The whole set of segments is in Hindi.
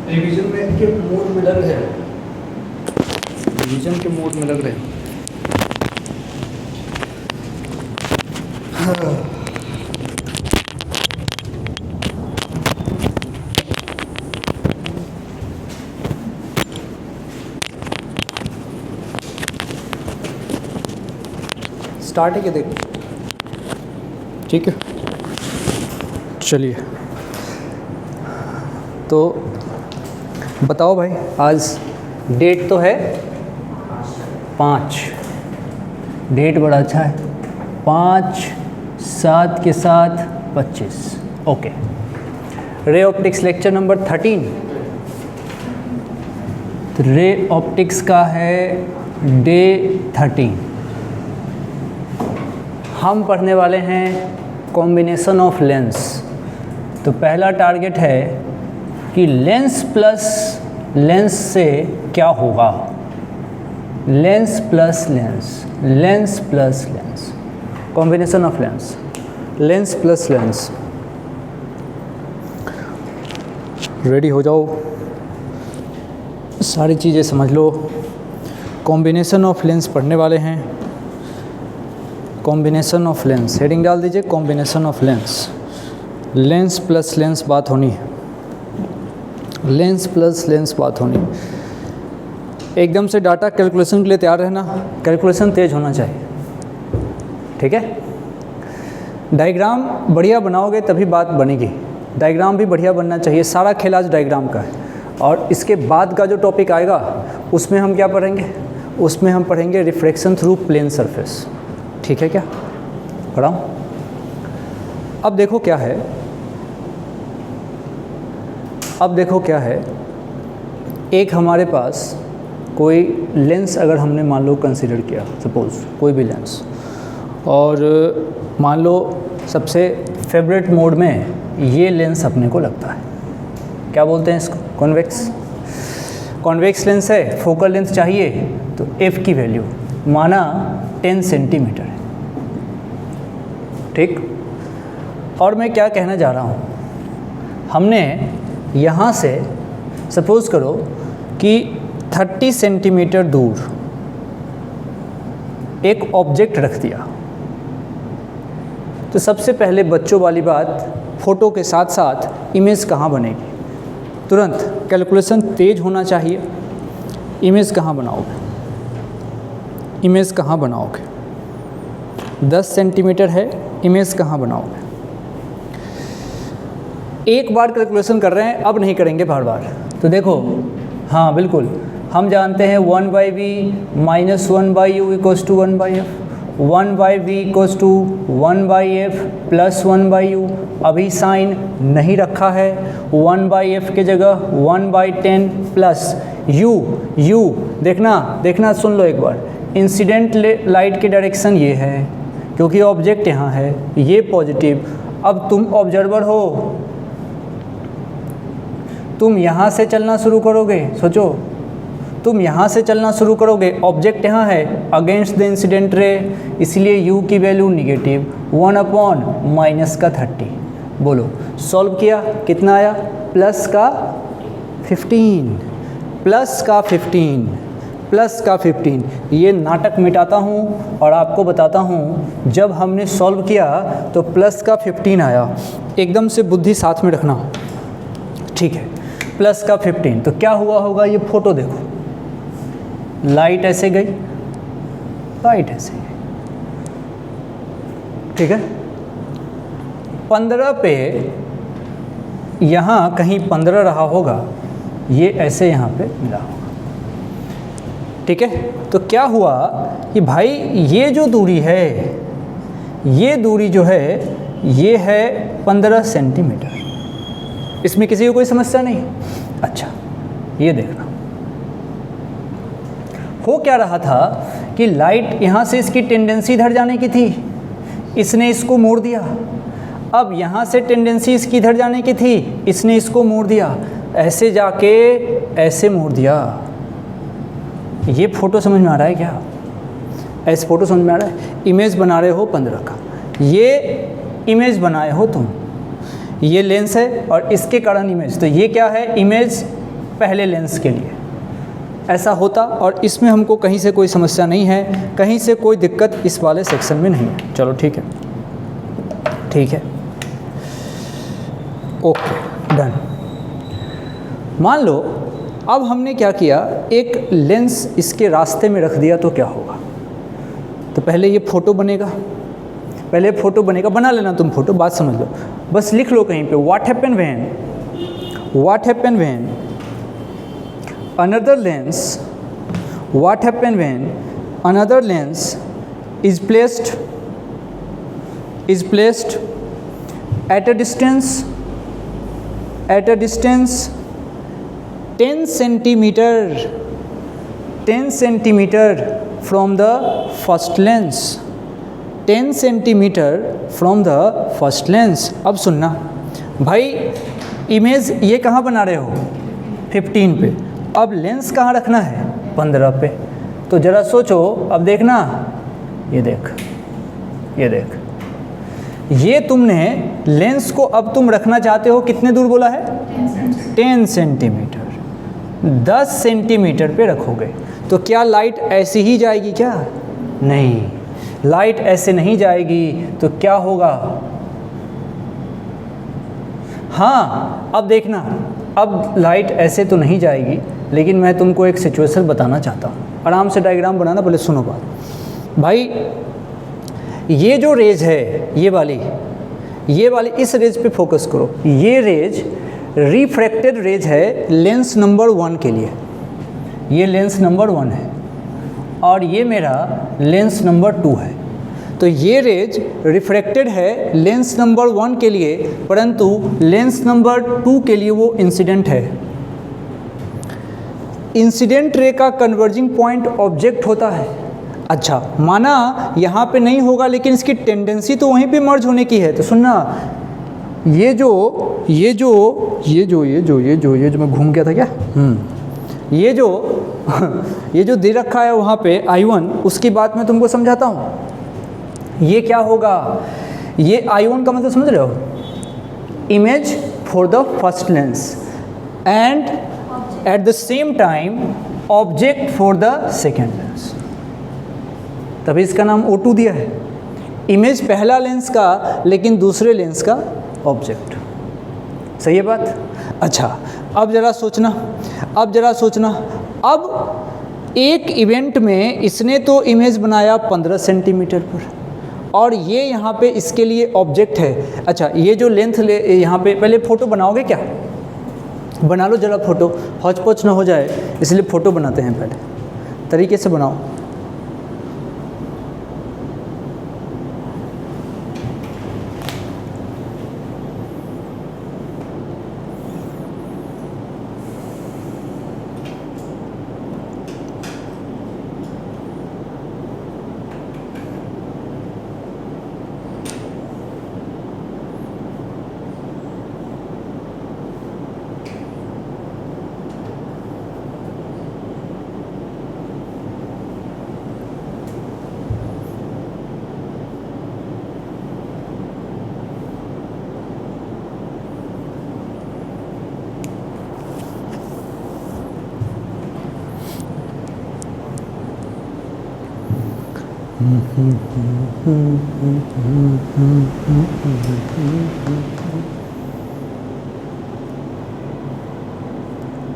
रिवीजन में के मोड में लग रहे हो, रिवीजन के मोड में लग रहे हो। स्टार्ट है क्या, देखो ठीक है। चलिए तो बताओ भाई, आज डेट तो है 5, डेट बड़ा अच्छा है, 5/7 के साथ 25। Okay, ray optics lecture number 13। तो रे ऑप्टिक्स का है डे 13। हम पढ़ने वाले हैं कॉम्बिनेशन ऑफ लेंस। तो पहला टारगेट है कि लेंस प्लस लेंस से क्या होगा, lens plus lens, lens plus lens, combination of lens, lens plus lens. Ready हो जाओ, सारी चीज़ें समझ लो। कॉम्बिनेशन ऑफ लेंस पढ़ने वाले हैं। कॉम्बिनेशन ऑफ लेंस, हेडिंग डाल दीजिए combination of lens. Lens plus lens बात होनी है, लेंस प्लस लेंस बात होनी। एकदम से डाटा कैलकुलेशन के लिए तैयार रहना, कैलकुलेशन तेज होना चाहिए, ठीक है। डायग्राम बढ़िया बनाओगे तभी बात बनेगी, डायग्राम भी बढ़िया बनना चाहिए। सारा खेल आज डायग्राम का है। और इसके बाद का जो टॉपिक आएगा उसमें हम क्या पढ़ेंगे, उसमें हम पढ़ेंगे रिफ्रैक्शन थ्रू प्लेन सरफेस, ठीक है क्या, पढ़ाऊँ। अब देखो क्या है, अब देखो क्या है, एक हमारे पास कोई लेंस अगर हमने मान लो कंसीडर किया, सपोज़ कोई भी लेंस, और मान लो सबसे फेवरेट मोड में ये लेंस अपने को लगता है, क्या बोलते हैं इसको, कॉन्वेक्स। कॉन्वेक्स लेंस है, फोकल लेंथ चाहिए तो f की वैल्यू माना 10 सेंटीमीटर है, ठीक। और मैं क्या कहना जा रहा हूँ, हमने यहाँ से सपोज़ करो कि 30 सेंटीमीटर दूर एक ऑब्जेक्ट रख दिया, तो सबसे पहले बच्चों वाली बात, फ़ोटो के साथ साथ इमेज कहाँ बनेगी, तुरंत कैलकुलेशन तेज होना चाहिए। इमेज कहाँ बनाओगे, इमेज कहाँ बनाओगे, 10 सेंटीमीटर है, इमेज कहाँ बनाओगे। एक बार कैलकुलेशन कर रहे हैं, अब नहीं करेंगे बार बार। तो देखो, हाँ बिल्कुल, हम जानते हैं 1/v - 1/u = 1/f, 1/v = 1/f + 1/u। अभी साइन नहीं रखा है, 1/f के जगह 1/10 प्लस u देखना देखना, सुन लो एक बार। इंसिडेंट लाइट की डायरेक्शन ये है, क्योंकि ऑब्जेक्ट यहाँ है, ये पॉजिटिव। अब तुम ऑब्जर्वर हो, तुम यहाँ से चलना शुरू करोगे, सोचो, तुम यहाँ से चलना शुरू करोगे, ऑब्जेक्ट यहाँ है अगेंस्ट द इंसिडेंट रे, इसलिए u की वैल्यू निगेटिव 1/-30। बोलो, सॉल्व किया कितना आया, प्लस का 15, प्लस का 15, प्लस का 15। ये नाटक मिटाता हूँ और आपको बताता हूँ, जब हमने सॉल्व किया तो प्लस का 15 आया। एकदम से बुद्धि साथ में रखना, ठीक है। प्लस का 15, तो क्या हुआ होगा, ये फोटो देखो, लाइट ऐसे गई, लाइट ऐसे गई, ठीक है। 15 पे यहाँ कहीं 15 रहा होगा, ये ऐसे यहाँ पे मिला होगा, ठीक है। तो क्या हुआ कि भाई ये जो दूरी है, ये दूरी जो है ये है 15 सेंटीमीटर। इसमें किसी को कोई समस्या नहीं। अच्छा, ये देखना, हो क्या रहा था कि लाइट यहाँ से इसकी टेंडेंसी इधर जाने की थी, इसने इसको मोड़ दिया। अब यहाँ से टेंडेंसी इसकी इधर जाने की थी, इसने इसको मोड़ दिया, ऐसे जाके ऐसे मोड़ दिया। ये फोटो समझ में आ रहा है क्या? ऐसे फोटो समझ में आ रहा है? इमेज बना रहे हो 15 का, ये इमेज बनाए हो तुम, ये लेंस है और इसके कारण इमेज, तो ये क्या है? इमेज पहले लेंस के लिए ऐसा होता, और इसमें हमको कहीं से कोई समस्या नहीं है, कहीं से कोई दिक्कत इस वाले सेक्शन में नहीं है। चलो ठीक है, ठीक है, ओके, डन। मान लो अब हमने क्या किया, एक लेंस इसके रास्ते में रख दिया तो क्या होगा? तो पहले ये फ़ोटो बनेगा, पहले फ़ोटो बनेगा, बना लेना तुम फ़ोटो, बात समझ लो, बस लिख लो कहीं पे, what happen when another lens, what happen when another lens is placed at a distance 10 centimeter from the first lens, 10 centimeter from the first lens। अब सुनना भाई, इमेज ये कहाँ बना रहे हो? 15 पे। अब लेंस कहाँ रखना है? 15 पे। तो ज़रा सोचो, अब देखना, ये देख, ये तुमने लेंस को अब तुम रखना चाहते हो कितने दूर बोला है? 10 सेंटीमीटर, 10 सेंटीमीटर पे रखोगे तो क्या लाइट ऐसे ही जाएगी क्या? नहीं, लाइट ऐसे नहीं जाएगी। तो क्या होगा? हाँ, अब देखना, अब लाइट ऐसे तो नहीं जाएगी, लेकिन मैं तुमको एक सिचुएशन बताना चाहता हूँ। आराम से डायग्राम बनाना, पहले सुनो बात भाई। ये जो रेज है, ये वाली इस रेज पे फोकस करो। ये रेज रिफ्रैक्टेड रेज है लेंस नंबर 1 के लिए, ये लेंस नंबर 1 है और ये मेरा लेंस नंबर 2 है। तो ये रेज रिफ्रैक्टेड है लेंस नंबर 1 के लिए, परंतु लेंस नंबर 2 के लिए वो इंसिडेंट है। इंसिडेंट रे का कन्वर्जिंग पॉइंट ऑब्जेक्ट होता है। अच्छा, माना यहाँ पे नहीं होगा, लेकिन इसकी टेंडेंसी तो वहीं पे मर्ज होने की है। तो सुनना, ये जो मैं घूम गया था क्या? ये जो दे रखा है वहाँ पे I1, उसकी बात मैं तुमको समझाता हूँ। ये क्या होगा? ये I1 का मतलब समझ रहे हो? Image for the first lens and at the same time object for the second lens, तभी इसका नाम O2 दिया है। इमेज पहला लेंस का, लेकिन दूसरे लेंस का ऑब्जेक्ट। सही है बात? अच्छा, अब ज़रा सोचना, अब एक इवेंट में इसने तो इमेज बनाया 15 सेंटीमीटर पर, और ये यहाँ पे इसके लिए ऑब्जेक्ट है। अच्छा, ये जो लेंथ यहाँ पे, पहले फ़ोटो बनाओगे क्या? बना लो ज़रा फ़ोटो, हौच पौच ना हो जाए, इसलिए फ़ोटो बनाते हैं। पहले तरीके से बनाओ।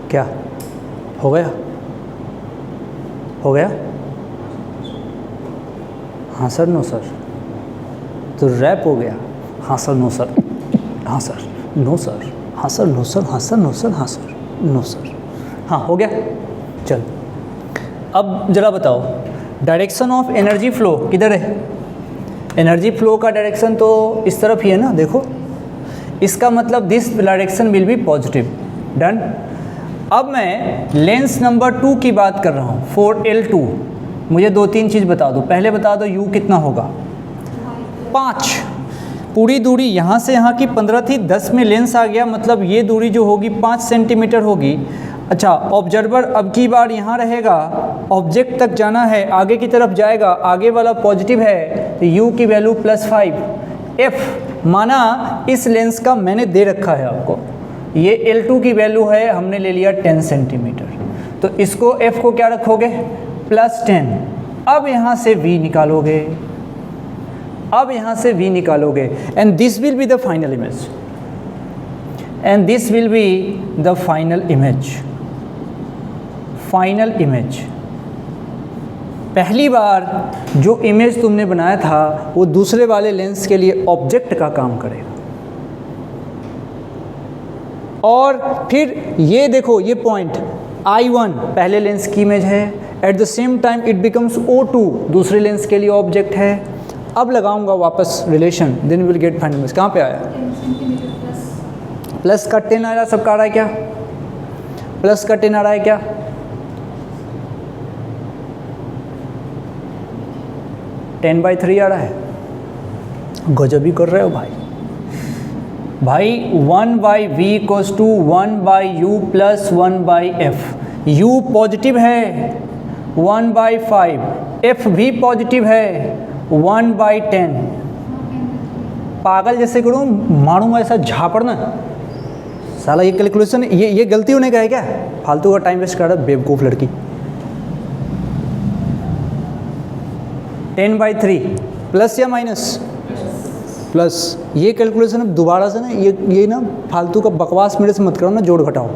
क्या हो गया? हाँ सर, नो सर। तो रैप हो गया। हाँ सर, नो सर, हाँ सर, नो सर, हाँ सर, नो सर, हाँ सर, नो सर, हाँ सर, नो सर। हाँ, हो गया। चल, अब ज़रा बताओ, डायरेक्शन ऑफ एनर्जी फ्लो किधर है? एनर्जी फ्लो का डायरेक्शन तो इस तरफ ही है ना, देखो। इसका मतलब this direction will be positive. Done. अब मैं लेंस नंबर 2 की बात कर रहा हूँ, 4L2। मुझे 2-3 चीज़ बता दो। पहले बता दो U कितना होगा? 5। पूरी दूरी यहाँ से यहाँ की 15 थी, 10 में लेंस आ गया, मतलब ये दूरी जो होगी 5 सेंटीमीटर होगी। अच्छा, ऑब्जर्वर अब की बार यहाँ रहेगा, ऑब्जेक्ट तक जाना है, आगे की तरफ जाएगा, आगे वाला पॉजिटिव है तो u की वैल्यू +5। f माना इस लेंस का मैंने दे रखा है आपको, ये L2 की वैल्यू है, हमने ले लिया 10 सेंटीमीटर, तो इसको f को क्या रखोगे +10। अब यहाँ से v निकालोगे, अब यहाँ से v निकालोगे, and this will be the final image, and this will be the final image. Final image, पहली बार जो इमेज तुमने बनाया था वो दूसरे वाले लेंस के लिए ऑब्जेक्ट का काम करेगा। और फिर ये देखो, ये पॉइंट I1 पहले लेंस की इमेज है, at the same time it becomes O2 दूसरे लेंस के लिए ऑब्जेक्ट है। अब लगाऊंगा वापस relation, then will get final image. कहाँ पे आया? प्लस का 10 आ रहा है, सबका आ रहा है क्या? प्लस का 10 आ रहा है क्या? टेन बाई 3 आ रहा है, गजब ही कर रहे हो भाई। भाई 1/v equals to 1/u plus 1/f। u positive है 1/5, f भी पॉजिटिव है 1/10। पागल जैसे करूँ, मारूंगा ऐसा झापड़ ना साला। ये कैलकुलेशन ये गलती होने का है क्या? फालतू का टाइम वेस्ट कर रहा है बेवकूफ़ लड़की। 10/3 प्लस या माइनस? प्लस। ये कैलकुलेशन अब दोबारा से ना ये ना फालतू का बकवास मेरे से मत करो ना, जोड़ घटाओ।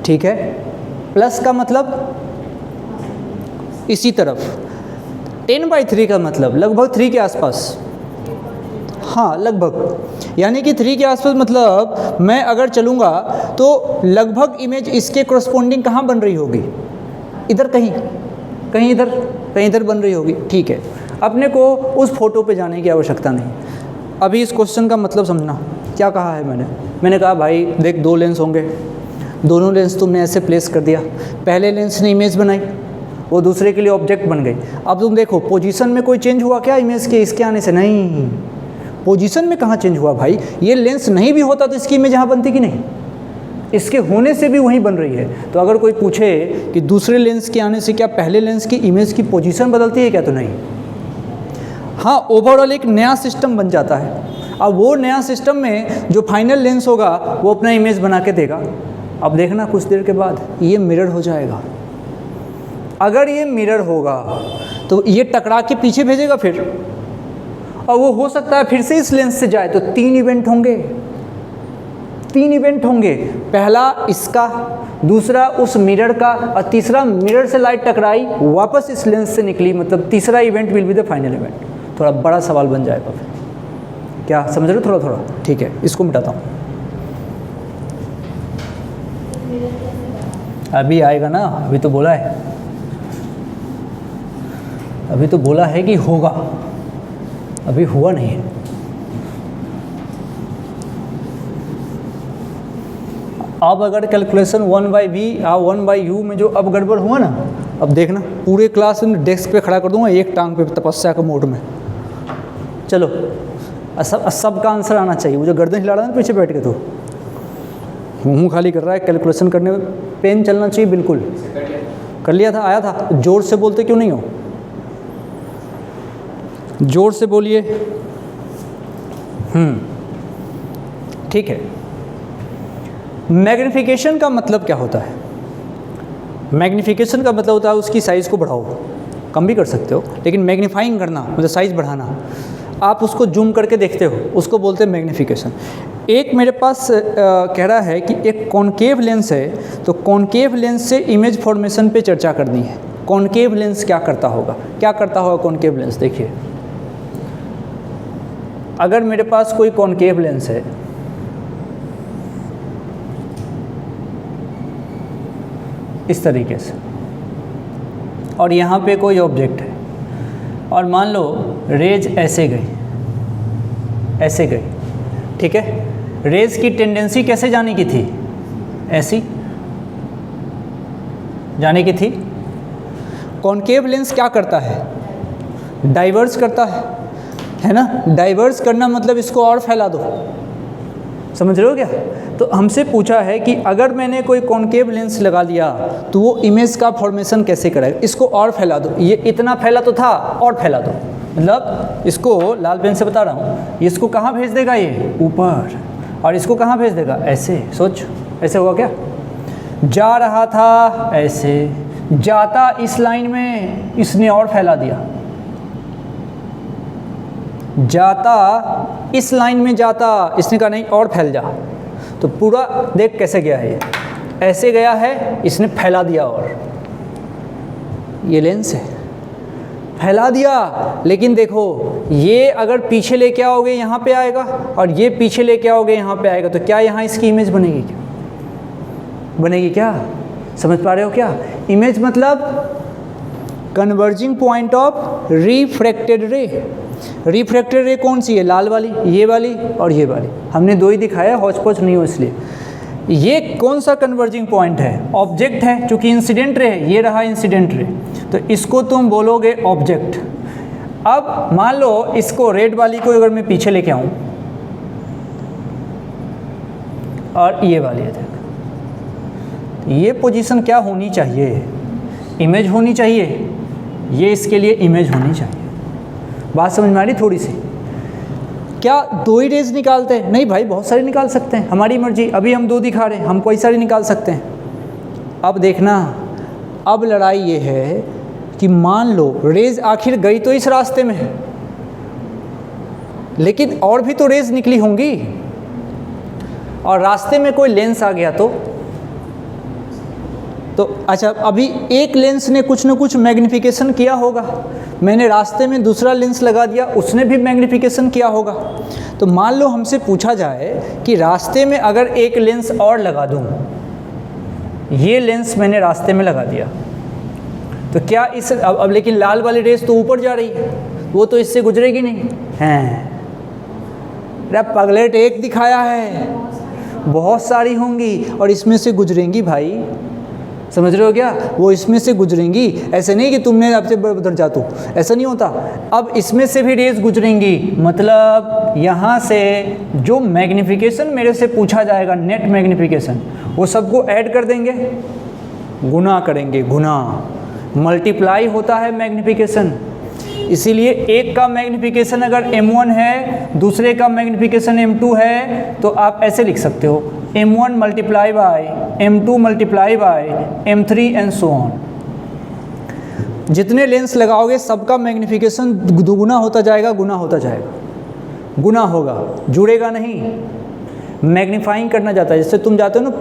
ठीक है, प्लस का मतलब इसी तरफ, 10/3 का मतलब लगभग 3 के आसपास। हाँ लगभग, यानी कि 3 के आसपास, मतलब मैं अगर चलूँगा तो लगभग इमेज इसके कोरस्पोंडिंग कहाँ बन रही होगी? इधर कहीं, कहीं इधर, कहीं इधर बन रही होगी। ठीक है, अपने को उस फोटो पे जाने की आवश्यकता नहीं। अभी इस क्वेश्चन का मतलब समझना। क्या कहा है मैंने कहा भाई देख, 2 लेंस होंगे, दोनों लेंस तुमने ऐसे प्लेस कर दिया, पहले लेंस ने इमेज बनाई, वो दूसरे के लिए ऑब्जेक्ट बन गई। अब तुम देखो पोजीशन में कोई चेंज हुआ क्या इमेज के इसके आने से? नहीं, पोजीशन में कहाँ चेंज हुआ भाई? ये लेंस नहीं भी होता तो इसकी इमेज यहाँ बनती कि नहीं? इसके होने से भी वहीं बन रही है। तो अगर कोई पूछे कि दूसरे लेंस के आने से क्या पहले लेंस की इमेज की पोजीशन बदलती है क्या, तो नहीं। हाँ, ओवरऑल एक नया सिस्टम बन जाता है। अब वो नया सिस्टम में जो फाइनल लेंस होगा वो अपना इमेज बना के देगा। अब देखना कुछ देर के बाद ये मिरर हो जाएगा। अगर ये मिरर होगा तो ये टकरा के पीछे भेजेगा फिर, और वो हो सकता है फिर से इस लेंस से जाए, तो 3 इवेंट होंगे, 3 इवेंट होंगे। पहला इसका, दूसरा उस मिरर का, और तीसरा मिरर से लाइट टकराई वापस इस लेंस से निकली, मतलब तीसरा event will be the final event. थोड़ा बड़ा सवाल बन जाएगा फिर, क्या समझ रहे हो? थोड़ा थोड़ा ठीक है, इसको मिटाता हूँ। अभी आएगा ना, अभी तो बोला है, अभी तो बोला है कि होगा, अभी हुआ नहीं है। अब अगर कैलकुलेशन 1/v या 1/u में जो अब गड़बड़ हुआ ना, अब देखना पूरे क्लास में डेस्क पे खड़ा कर दूंगा एक टांग पे तपस्या के मोड में। चलो, सबका आंसर आना चाहिए। वो जो गर्दन हिला रहा है ना पीछे बैठ के, तो मुँह खाली कर रहा है, कैलकुलेशन करने में पेन चलना चाहिए। बिल्कुल कर लिया था, आया था। जोर से बोलते क्यों नहीं हो? जोर से बोलिए। ठीक है। मैग्नीफिकेशन का मतलब क्या होता है? मैग्नीफिकेशन का मतलब होता है उसकी साइज़ को बढ़ाओ, कम भी कर सकते हो, लेकिन मैग्नीफाइंग करना मतलब साइज़ बढ़ाना। आप उसको जूम करके देखते हो, उसको बोलते हैं मैग्नीफिकेशन। एक मेरे पास कह रहा है कि एक कॉनकेव लेंस है, तो कॉनकेव लेंस से इमेज फॉर्मेशन पे चर्चा करनी है। कॉनकेव लेंस क्या करता होगा, क्या करता होगा कॉनकेव लेंस? देखिए, अगर मेरे पास कोई कॉनकेव लेंस है, इस तरीके से, और यहाँ पे कोई ऑब्जेक्ट है, और मान लो रेज ऐसे गई, ऐसे गई, ठीक है। रेज की टेंडेंसी कैसे जाने की थी? ऐसी जाने की थी। कॉनकेव लेंस क्या करता है? डाइवर्ज करता है ना। डाइवर्स करना मतलब इसको और फैला दो, समझ रहे हो क्या। तो हमसे पूछा है कि अगर मैंने कोई कॉनकेव लेंस लगा दिया तो वो इमेज का फॉर्मेशन कैसे करेगा, इसको और फैला दो, ये इतना फैला तो था और फैला दो, मतलब इसको लाल पेन से बता रहा हूँ, इसको कहाँ भेज देगा, ये ऊपर, और इसको कहाँ भेज देगा, ऐसे। सोच ऐसे होगा क्या, जा रहा था ऐसे, जाता इस लाइन में, इसने और फैला दिया, जाता इस लाइन में, जाता इसने कहा नहीं और फैल जा, तो पूरा देख कैसे गया है, ये ऐसे गया है, इसने फैला दिया, और ये लेंस है, फैला दिया। लेकिन देखो ये अगर पीछे लेके आओगे यहाँ पे आएगा, और ये पीछे लेके आओगे यहाँ पे आएगा, तो क्या यहाँ इसकी इमेज बनेगी, क्या बनेगी, क्या समझ पा रहे हो क्या। इमेज मतलब कन्वर्जिंग पॉइंट ऑफ रिफ्रैक्टेड रे। रिफ्रैक्टेड रे कौन सी है, लाल वाली, ये वाली और ये वाली, हमने दो ही दिखाया, हौच पौच नहीं हो इसलिए। ये कौन सा कन्वर्जिंग पॉइंट है, ऑब्जेक्ट है, चूंकि इंसिडेंट रे है, ये रहा इंसिडेंट रे, तो इसको तुम बोलोगे ऑब्जेक्ट। अब मान लो इसको रेड वाली को अगर मैं पीछे लेके आऊं, और ये वाली है, ये पोजीशन क्या होनी चाहिए, इमेज होनी चाहिए, ये इसके लिए इमेज होनी चाहिए। बात समझ में आ रही थोड़ी सी। क्या दो ही रेज निकालते हैं, नहीं भाई, बहुत सारे निकाल सकते हैं, हमारी मर्जी। अभी हम दो दिखा रहे हैं, हम कई सारे निकाल सकते हैं। अब देखना, अब लड़ाई ये है कि मान लो रेज आखिर गई तो इस रास्ते में है, लेकिन और भी तो रेज निकली होंगी, और रास्ते में कोई लेंस आ गया तो अच्छा, अभी एक लेंस ने कुछ ना कुछ मैग्निफिकेशन किया होगा, मैंने रास्ते में दूसरा लेंस लगा दिया, उसने भी मैग्निफिकेशन किया होगा। तो मान लो हमसे पूछा जाए कि रास्ते में अगर एक लेंस और लगा दूं, ये लेंस मैंने रास्ते में लगा दिया, तो क्या इस अब लेकिन लाल वाली रेस तो ऊपर जा रही है, वो तो इससे गुजरेगी नहीं है। अरे पगलेट एक दिखाया है, बहुत सारी होंगी और इसमें से गुजरेंगी भाई, समझ रहे हो क्या, वो इसमें से गुजरेंगी। ऐसे नहीं कि तुमने आपसे उधर जा, तो ऐसा नहीं होता। अब इसमें से भी रेज गुजरेंगी, मतलब यहाँ से जो मैग्निफिकेशन मेरे से पूछा जाएगा, नेट मैग्निफिकेशन, वो सबको ऐड कर देंगे, गुना करेंगे, गुना, मल्टीप्लाई होता है मैग्निफिकेशन। इसीलिए एक का मैग्निफिकेशन अगर m1 है, दूसरे का मैग्निफिकेशन m2 है, तो आप ऐसे लिख सकते हो, m1 multiply by m2 multiply by m3 and so on. जितने लेंस लगाओगे सबका मैग्निफिकेशन दुगुना होता जाएगा, गुना होता जाएगा, गुना होगा, जुड़ेगा नहीं। मैग्नीफाइंग करना जाता है, जैसे तुम जाते हो ना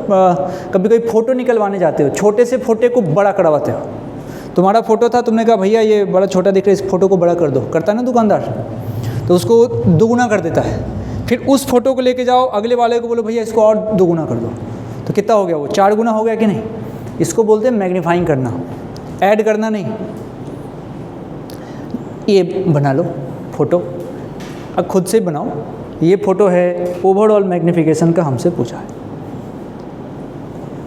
कभी कोई फ़ोटो निकलवाने जाते हो, छोटे से फोटो को बड़ा करवाते हो। तुम्हारा फ़ोटो था, तुमने कहा भैया ये बड़ा छोटा दिख रहा है, इस फ़ोटो को बड़ा कर दो, करता है ना दुकानदार, तो उसको दुगुना कर देता है। फिर उस फोटो को लेके जाओ, अगले वाले को बोलो भैया इसको और दोगुना कर दो, तो कितना हो गया, वो 4 गुना हो गया कि नहीं। इसको बोलते हैं मैग्नीफाइंग करना, ऐड करना नहीं। ये बना लो फ़ोटो, अब खुद से बनाओ, ये फ़ोटो है, ओवरऑल मैग्नीफिकेशन का हमसे पूछा है।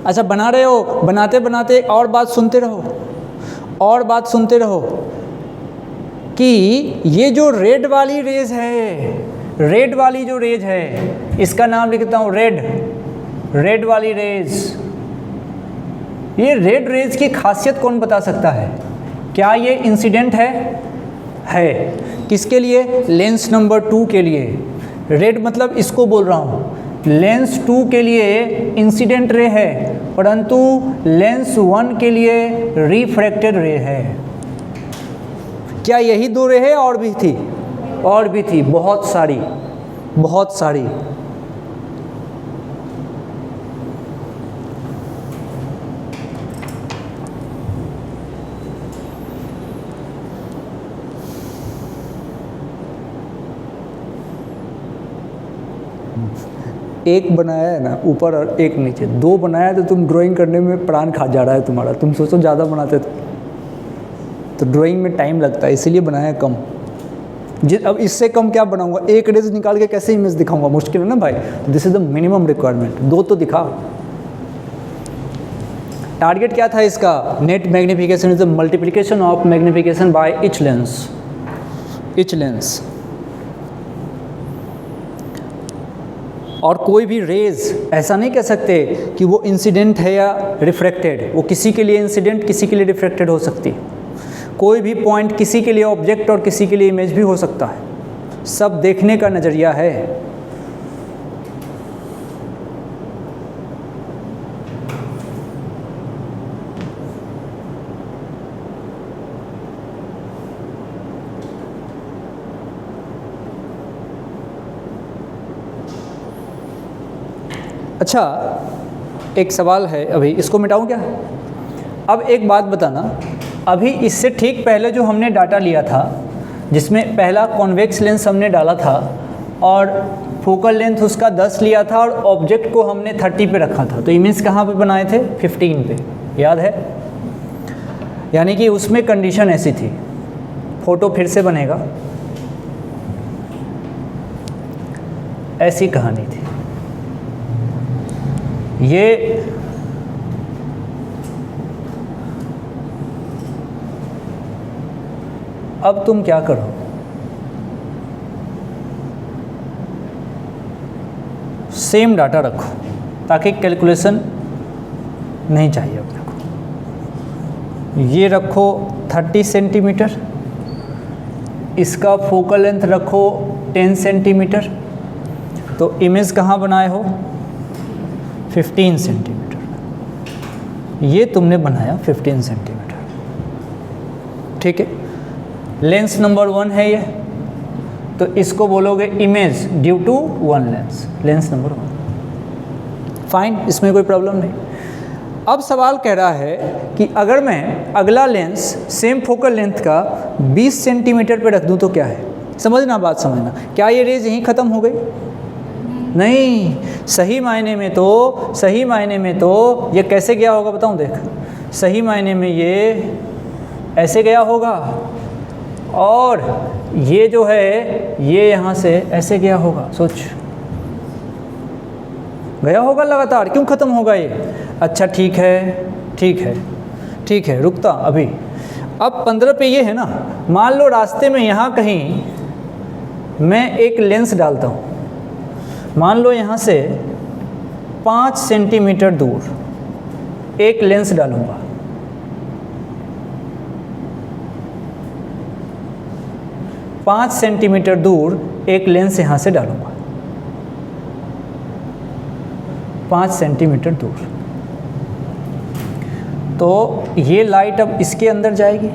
अच्छा बना रहे हो, बनाते बनाते और बात सुनते रहो, और बात सुनते रहो कि ये जो रेड वाली रेज है, रेड वाली जो रेज है, इसका नाम लिखता हूँ रेड, रेड वाली रेज। ये रेड रेज की खासियत कौन बता सकता है, क्या ये इंसिडेंट है किसके लिए, लेंस नंबर 2 के लिए। रेड मतलब इसको बोल रहा हूँ, लेंस 2 के लिए इंसिडेंट रे है, परंतु लेंस 1 के लिए रिफ्रैक्टेड रे है। क्या यही 2 रे है, और भी थी, और भी थी, बहुत सारी, बहुत सारी। एक बनाया है ना ऊपर और एक नीचे, 2 बनाया तो तुम ड्राइंग करने में प्राण खा जा रहा है तुम्हारा। तुम सोचो ज़्यादा बनाते तो ड्राइंग में टाइम लगता है, इसीलिए बनाया कम। अब इससे कम क्या बनाऊंगा, एक रेज निकाल के कैसे इमेज दिखाऊंगा, मुश्किल है ना भाई। This is the minimum requirement, 2 तो दिखा। टारगेट क्या था इसका, net magnification is the multiplication of magnification by each lens, each lens. और कोई भी रेज ऐसा नहीं कह सकते कि वो इंसिडेंट है या रिफ्रैक्टेड, वो किसी के लिए इंसिडेंट किसी के लिए रिफ्रैक्टेड हो सकती है। कोई भी पॉइंट किसी के लिए ऑब्जेक्ट और किसी के लिए इमेज भी हो सकता है। सब देखने का नज़रिया है। अच्छा, एक सवाल है, अभी इसको मिटाऊं क्या? अब एक बात बताना, अभी इससे ठीक पहले जो हमने डाटा लिया था, जिसमें पहला कॉन्वेक्स लेंस हमने डाला था और फोकल लेंथ उसका 10 लिया था और ऑब्जेक्ट को हमने 30 पे रखा था, तो इमेज कहाँ पे बनाए थे? 15 पे, याद है? यानी कि उसमें कंडीशन ऐसी थी, फोटो फिर से बनेगा, ऐसी कहानी थी। ये अब तुम क्या करो, सेम डाटा रखो ताकि कैलकुलेशन नहीं चाहिए अपने को। ये रखो 30 सेंटीमीटर, इसका फोकल लेंथ रखो 10 सेंटीमीटर, तो इमेज कहाँ बनाए हो? 15 सेंटीमीटर। ये तुमने बनाया 15 सेंटीमीटर, ठीक है। लेंस नंबर 1 है ये, तो इसको बोलोगे image due to one lens, lens number 1। Fine, इसमें कोई प्रॉब्लम नहीं। अब सवाल कह रहा है कि अगर मैं अगला लेंस सेम फोकल लेंथ का 20 सेंटीमीटर पे रख दूं तो क्या है? समझना, बात समझना। क्या ये रेज यहीं ख़त्म हो गई? नहीं, सही मायने में तो ये कैसे गया होगा बताऊं? देख, सही मायने में ये ऐसे गया होगा और ये जो है ये यहाँ से ऐसे गया होगा। सोच, गया होगा लगातार, क्यों ख़त्म होगा ये? अच्छा ठीक है, रुकता अभी। अब 15 पे ये है ना, मान लो रास्ते में यहाँ कहीं मैं एक लेंस डालता हूँ, मान लो यहाँ से 5 सेंटीमीटर दूर एक लेंस डालूँगा, पाँच सेंटीमीटर दूर एक लेंस यहाँ से डालूँगा, 5 सेंटीमीटर दूर, तो ये लाइट अब इसके अंदर जाएगी,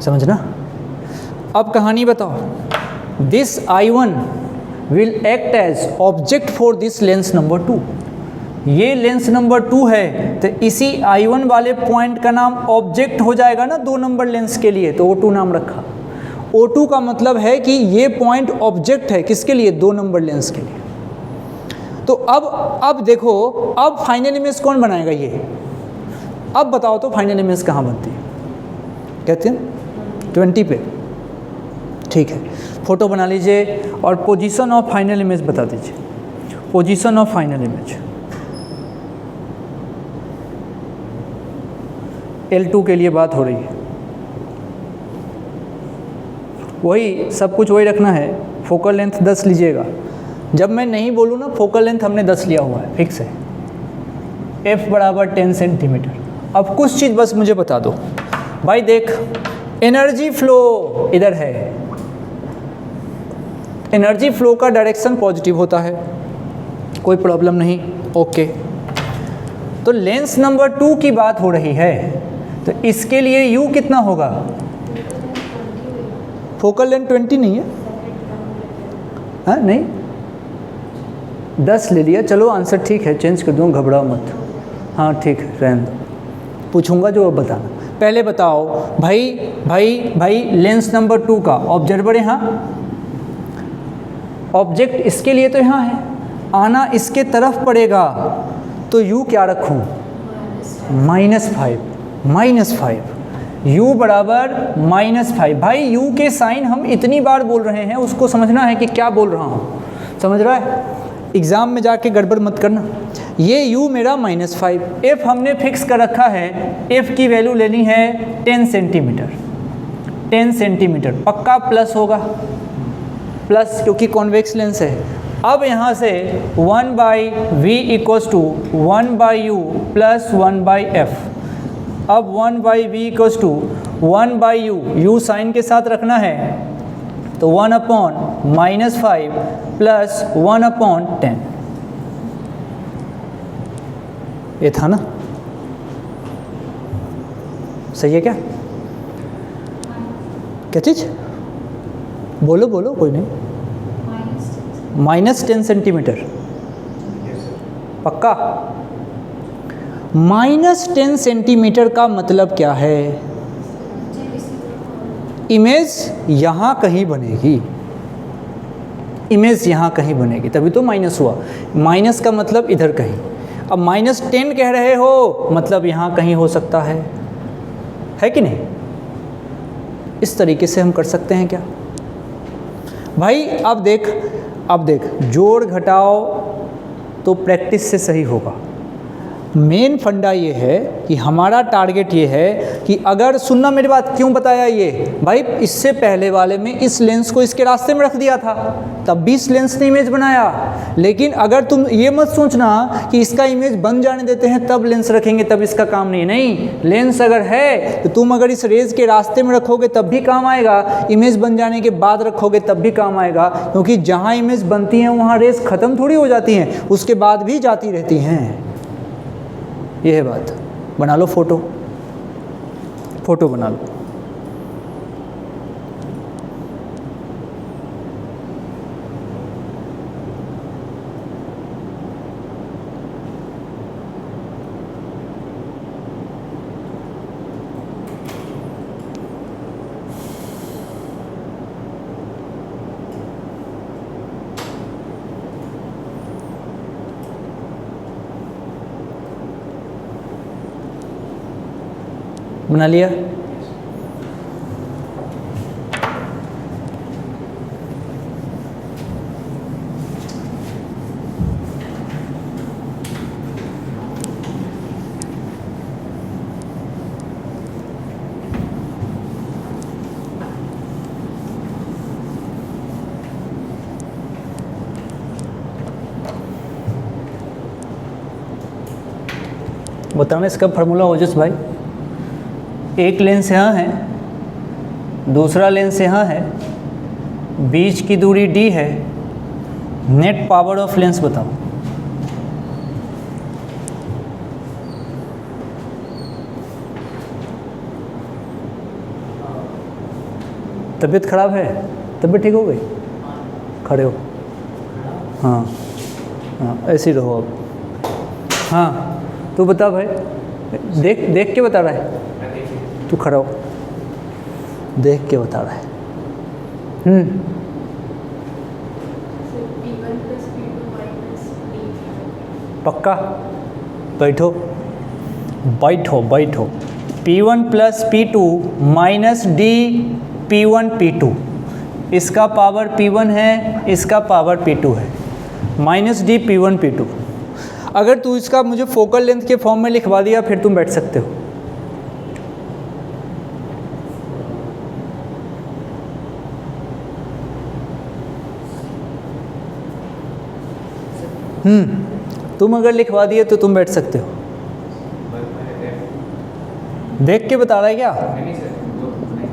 समझना। अब कहानी बताओ। This I1 will act as object for this lens number 2। ये लेंस नंबर 2 है, तो इसी I1 वाले पॉइंट का नाम ऑब्जेक्ट हो जाएगा ना 2 नंबर लेंस के लिए, तो O2 नाम रखा। O2 का मतलब है कि ये पॉइंट ऑब्जेक्ट है, किसके लिए? 2 नंबर लेंस के लिए। तो अब देखो, अब फाइनल इमेज कौन बनाएगा ये? अब बताओ तो फाइनल इमेज कहाँ बनती है? कहते हैं 20 पे, ठीक है। फोटो बना लीजिए और पोजीशन ऑफ फाइनल इमेज बता दीजिए। Position of final image L2 के लिए बात हो रही है, वही सब कुछ वही रखना है। फोकल लेंथ 10 लीजिएगा। जब मैं नहीं बोलूँ ना, फोकल लेंथ हमने 10 लिया हुआ है, फिक्स है। F बराबर 10 सेंटीमीटर। अब कुछ चीज़ बस मुझे बता दो भाई। देख, एनर्जी फ्लो इधर है, एनर्जी फ्लो का डायरेक्शन पॉजिटिव होता है, कोई प्रॉब्लम नहीं, ओके। तो लेंस नंबर 2 की बात हो रही है, तो इसके लिए U कितना होगा? फोकल लेंथ 20 नहीं है, हाँ नहीं 10 ले लिया, चलो आंसर ठीक है, चेंज कर दूँ, घबराओ मत। हाँ ठीक है, रहने दो, पूछूंगा जो अब बताना। पहले बताओ भाई लेंस नंबर 2 का ऑब्जर्वर यहाँ, ऑब्जेक्ट इसके लिए तो यहाँ है, आना इसके तरफ पड़ेगा, तो U क्या रखूँ? -5 U बराबर -5। भाई U के साइन हम इतनी बार बोल रहे हैं, उसको समझना है कि क्या बोल रहा हूँ, समझ रहा है? एग्ज़ाम में जाके गड़बड़ मत करना। ये U मेरा -5, F हमने फिक्स कर रखा है, F की वैल्यू लेनी है 10 सेंटीमीटर। 10 सेंटीमीटर पक्का प्लस होगा, प्लस क्योंकि कॉन्वेक्स लेंस है, अब यहाँ से 1/v equals to 1/u plus 1/f। अब 1/v equals to 1/u, u sign के साथ रखना है तो 1/-5 प्लस 1/10। ये था ना, सही है क्या? क्या चीज़? बोलो बोलो, कोई नहीं। -10 सेंटीमीटर, पक्का? -10 सेंटीमीटर का मतलब क्या है? इमेज यहाँ कहीं बनेगी, इमेज यहाँ कहीं बनेगी, तभी तो माइनस हुआ। माइनस का मतलब इधर कहीं। अब -10 कह रहे हो मतलब यहाँ कहीं हो सकता है कि नहीं? इस तरीके से हम कर सकते हैं क्या भाई? अब देख जोड़ घटाओ तो प्रैक्टिस से सही होगा। मेन फंडा ये है कि हमारा टारगेट ये है कि अगर, सुनना मेरी बात, क्यों बताया ये भाई? इससे पहले वाले में इस लेंस को इसके रास्ते में रख दिया था, तब भी इस लेंस ने इमेज बनाया। लेकिन अगर तुम ये मत सोचना कि इसका इमेज बन जाने देते हैं तब लेंस रखेंगे तब इसका काम नहीं, लेंस अगर है तो तुम अगर इस रेज के रास्ते में रखोगे तब भी काम आएगा, इमेज बन जाने के बाद रखोगे तब भी काम आएगा, क्योंकि जहाँ इमेज बनती हैं वहाँ रेज ख़त्म थोड़ी हो जाती हैं, उसके बाद भी जाती रहती हैं। ये है बात। बना लो फोटो बना लो। बना लिया? बताना इसका फार्मूला ओजस भाई। एक लेंस यहाँ है, दूसरा लेंस यहाँ है, बीच की दूरी d है, नेट पावर ऑफ लेंस बताओ। तबीयत खराब है? तबीयत ठीक हो गई? खड़े हो? हाँ हाँ, ऐसे ही रहो अब। हाँ तू बता भाई, देख के बता रहा है? तू खड़ा हो, देख के बता रहा है। पक्का? बैठो बैठो बैठो। P1 plus P2 minus D P1 P2, इसका पावर P1 है, इसका पावर P2 है, माइनस D P1 P2। अगर तू इसका मुझे फोकल लेंथ के फॉर्म में लिखवा दिया फिर तुम बैठ सकते हो। तुम अगर लिखवा दिए तो तुम बैठ सकते हो। देख के बता रहा है क्या?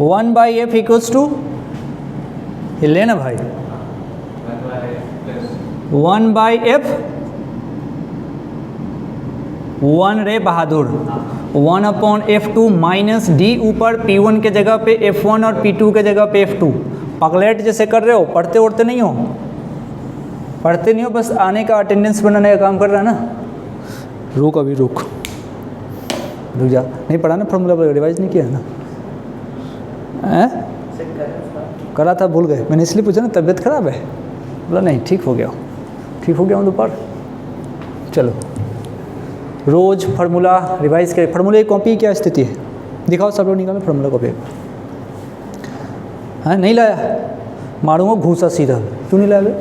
1/f इक्वल्स टू, लेना भाई, 1/f 1 रे बहादुर, 1/f2 माइनस D ऊपर P1 के जगह पे F1 और P2 के जगह पे F2। पगलेट जैसे कर रहे हो, पढ़ते उड़ते नहीं हो, पढ़ते नहीं हो, बस आने का अटेंडेंस बनाने का काम कर रहा है ना। रुक अभी रुक जा, नहीं पढ़ा ना फॉर्मूला, रिवाइज नहीं किया ना? करा था, भूल गए। मैंने इसलिए पूछा ना तबीयत खराब है, बोला नहीं ठीक हो गया हूँ दोपहर। चलो रोज़ फार्मूला रिवाइज करें। फार्मूला की कॉपी क्या स्थिति है दिखाओ, सब लोग निकालो फार्मूला कॉपी। हाँ नहीं लाया, मारूंगा घूसा सीधा। क्यों नहीं लाया?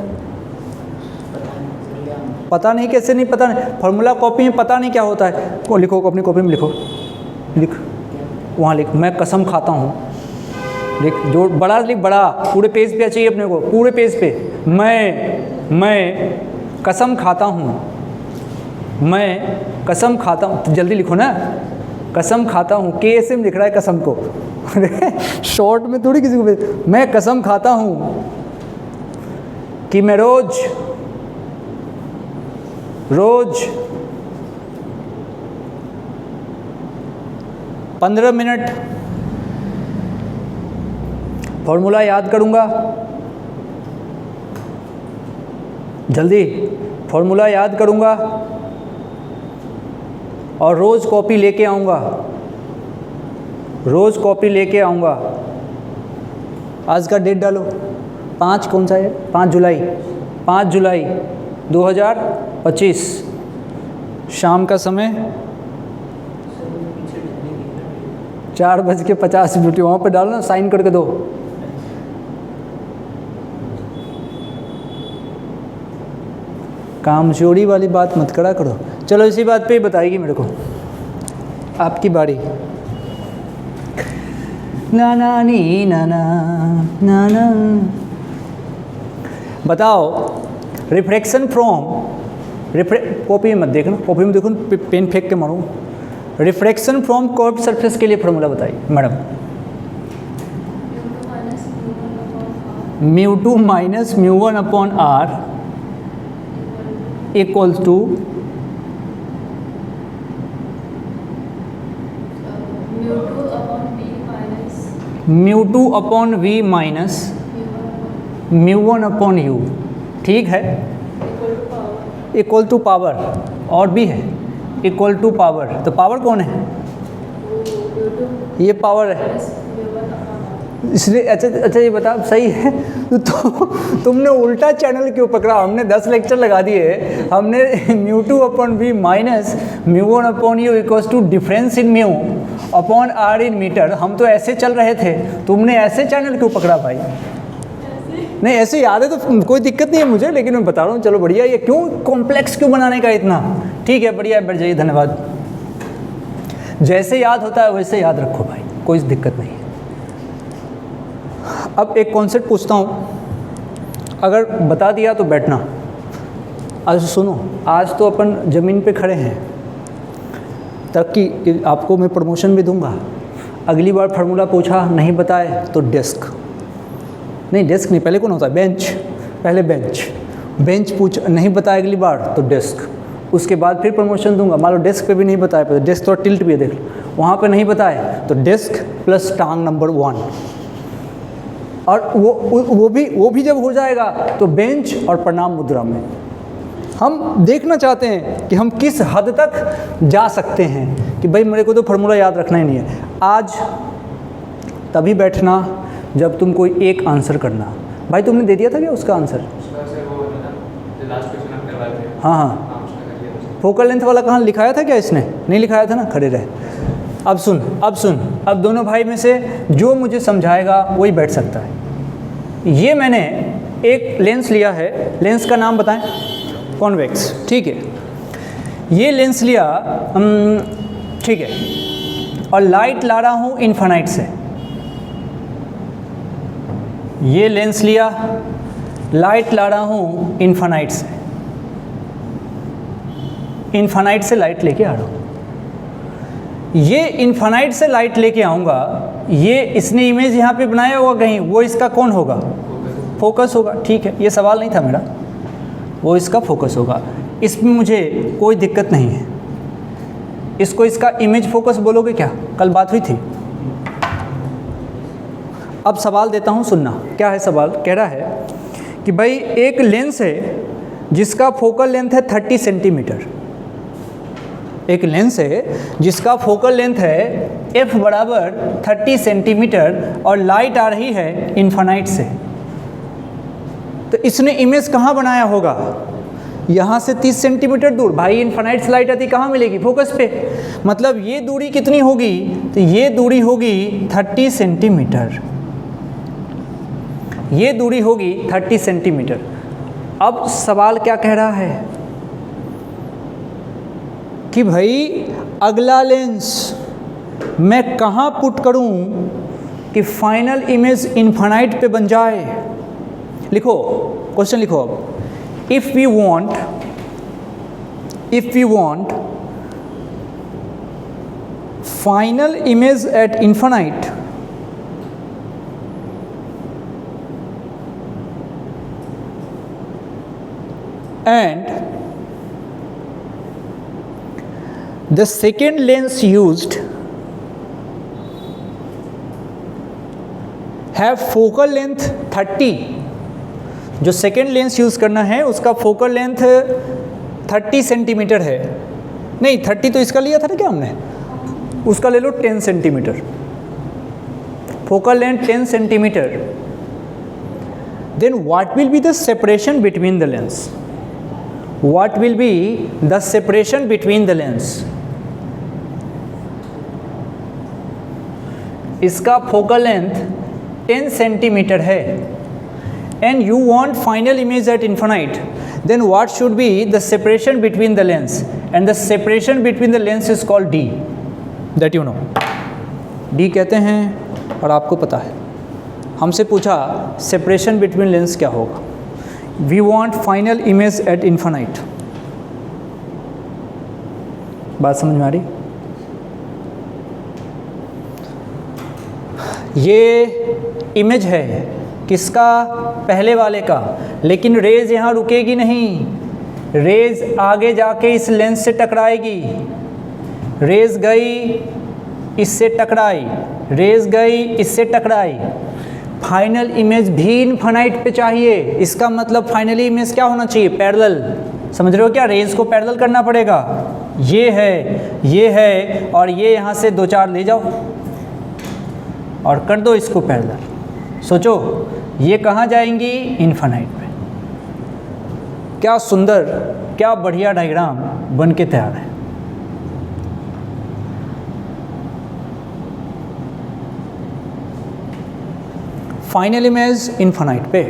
पता नहीं, कैसे नहीं पता नहीं, फार्मूला कॉपी में पता नहीं क्या होता है। वो लिखो अपनी कॉपी में, लिख वहाँ लिख, मैं कसम खाता हूँ, लिख जो बड़ा लिख, बड़ा पूरे पेज पे चाहिए अपने को, पूरे पेज पे। मैं मैं कसम खाता हूँ, मैं कसम खाता हूँ, जल्दी लिखो ना, कसम खाता हूँ, के एस में लिख रहा है कसम को शॉर्ट में थोड़ी किसी को, मैं कसम खाता हूँ कि मैं रोज 15 मिनट फॉर्मूला याद करूँगा, जल्दी फॉर्मूला याद करूँगा और रोज़ कॉपी लेके आऊँगा, रोज़ कॉपी लेके आऊँगा। आज का डेट डालो, 5 कौन सा है, 5 जुलाई, 5 जुलाई 2025, शाम का समय 4:50 वहाँ पे डालो ना, साइन करके दो। कामचोरी वाली बात मत करा करो। चलो इसी बात पे ही बताएगी मेरे को, आपकी बारी। ना ना नी ना ना ना ना, बताओ रिफ्रैक्शन फ्रॉम, कॉपी में मत देखना, कॉपी में देखो पेन फेंक के मारूँ। रिफ्रैक्शन फ्रॉम कर्व्ड सरफेस के लिए फॉर्मूला बताइए madam. μ2 minus μ1 upon r equals to μ2 upon v minus μ1 upon u, ठीक है, इक्वल टू पावर, और भी है इक्वल टू पावर, तो पावर कौन है, ये पावर है, इसलिए अच्छा ये बता, सही है तो तुमने उल्टा चैनल क्यों पकड़ा। हमने 10 लेक्चर लगा दिए, हमने μ2 upon v minus μ1 upon u equals to difference in mu upon r in metre, हम तो ऐसे चल रहे थे, तुमने ऐसे चैनल क्यों पकड़ा भाई। नहीं ऐसे याद है तो कोई दिक्कत नहीं है मुझे, लेकिन मैं बता रहा हूँ, चलो बढ़िया, ये क्यों कॉम्प्लेक्स क्यों बनाने का इतना, ठीक है बढ़िया, बैठ जाइए, धन्यवाद। जैसे याद होता है वैसे याद रखो भाई, कोई दिक्कत नहीं है। अब एक कॉन्सेप्ट पूछता हूँ, अगर बता दिया तो बैठना। आज सुनो, आज तो अपन ज़मीन पे खड़े हैं, ताकि आपको मैं प्रमोशन भी दूंगा। अगली बार फार्मूला पूछा नहीं बताए तो डेस्क, नहीं डेस्क नहीं, पहले कौन होता है, बेंच, पहले बेंच पूछ नहीं बताया अगली बार तो डेस्क, उसके बाद फिर प्रमोशन दूंगा। मान लो डेस्क पे भी नहीं बताया, तो डेस्क थोड़ा टिल्ट भी है, देख लो, वहाँ पे नहीं बताए तो डेस्क प्लस टांग नंबर 1, और वो भी जब हो जाएगा तो बेंच और प्रणाम मुद्रा में। हम देखना चाहते हैं कि हम किस हद तक जा सकते हैं, कि भाई मेरे को तो फार्मूला याद रखना ही नहीं है। आज तभी बैठना जब तुम कोई एक आंसर करना। भाई तुमने दे दिया था क्या उसका आंसर? हाँ हाँ, फोकल लेंथ वाला कहाँ लिखाया था क्या इसने? नहीं लिखाया था ना, खड़े रहे। अब सुन, अब दोनों भाई में से जो मुझे समझाएगा वही बैठ सकता है। ये मैंने एक लेंस लिया है, लेंस का नाम बताएं, कॉन्वेक्स, ठीक है। ये लेंस लिया, ठीक है, और लाइट ला रहा हूँ इन्फिनाइट से। ये लेंस लिया, लाइट ला रहा हूँ इन्फिनाइट से, इन्फिनाइट से लाइट लेके आ रहा हूँ। ये इन्फिनाइट से लाइट लेके आऊँगा, ये इसने इमेज यहाँ पे बनाया होगा कहीं, वो इसका कौन होगा? फोकस होगा, ठीक है। ये सवाल नहीं था मेरा, वो इसका फोकस होगा। इसमें मुझे कोई दिक्कत नहीं है। इसको इसका इमेज फोकस बोलोगे क्या? कल बात हुई थी। अब सवाल देता हूँ, सुनना। क्या है सवाल? कह रहा है कि भाई एक लेंस है जिसका फोकल लेंथ है 30 सेंटीमीटर। एक लेंस है जिसका फोकल लेंथ है f बराबर 30 सेंटीमीटर और लाइट आ रही है इन्फिनाइट से। तो इसने इमेज कहाँ बनाया होगा? यहाँ से 30 सेंटीमीटर दूर। भाई इन्फिनाइट से लाइट आती कहाँ मिलेगी? फोकस पे। मतलब ये दूरी कितनी होगी? तो ये दूरी होगी 30 सेंटीमीटर। ये दूरी होगी 30 सेंटीमीटर। अब सवाल क्या कह रहा है कि भाई अगला लेंस मैं कहाँ पुट करूँ कि फाइनल इमेज इन्फिनाइट पे बन जाए? लिखो, क्वेश्चन लिखो। अब if we want final image at infinite, and the second lens used have focal length 30, जो सेकेंड लेंस यूज़ करना है उसका फोकल लेंथ 30 सेंटीमीटर है, नहीं 30 तो इसका लिया था ना क्या हमने, उसका ले लो 10 centimetre, focal length 10 centimetre, then what will be the separation between the lens, what will be the separation between the lens, इसका फोकल लेंथ 10 सेंटीमीटर है, and you want final image at infinite, then what should be the separation between the lens, and the separation between the lens is called d, that you know, d कहते हैं और आपको पता है, हमसे पूछा separation between lens क्या होगा, we want final image at infinite, बात समझ में आ रही, ये इमेज है किसका, पहले वाले का, लेकिन रेज यहाँ रुकेगी नहीं, रेज आगे जाके इस लेंस से टकराएगी, रेज गई इससे टकराई, रेज गई इससे टकराई, फाइनल इमेज भी इनफाइनाइट पे चाहिए, इसका मतलब फाइनली इमेज क्या होना चाहिए, पैरेलल, समझ रहे हो क्या, रेज को पैरेलल करना पड़ेगा, ये है और ये यहाँ से 2-4 ले जाओ और कर दो इसको पैरेलल, सोचो ये कहाँ जाएंगी, इनफाइनाइट में। क्या सुंदर, क्या बढ़िया डायग्राम बन के तैयार है। फाइनल इमेज इनफाइनाइट पे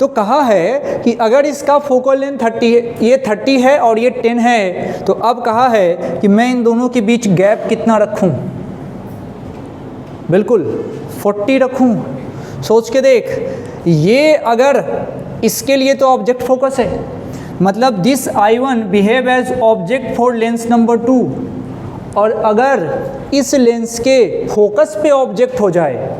तो कहा है कि अगर इसका फोकल लेंथ 30 है, ये 30 है और ये 10 है, तो अब कहा है कि मैं इन दोनों के बीच गैप कितना रखूं, बिल्कुल 40 रखूं। सोच के देख, ये अगर इसके लिए तो ऑब्जेक्ट फोकस है, मतलब this I1 behave as object for lens number 2, और अगर इस लेंस के फोकस पे ऑब्जेक्ट हो जाए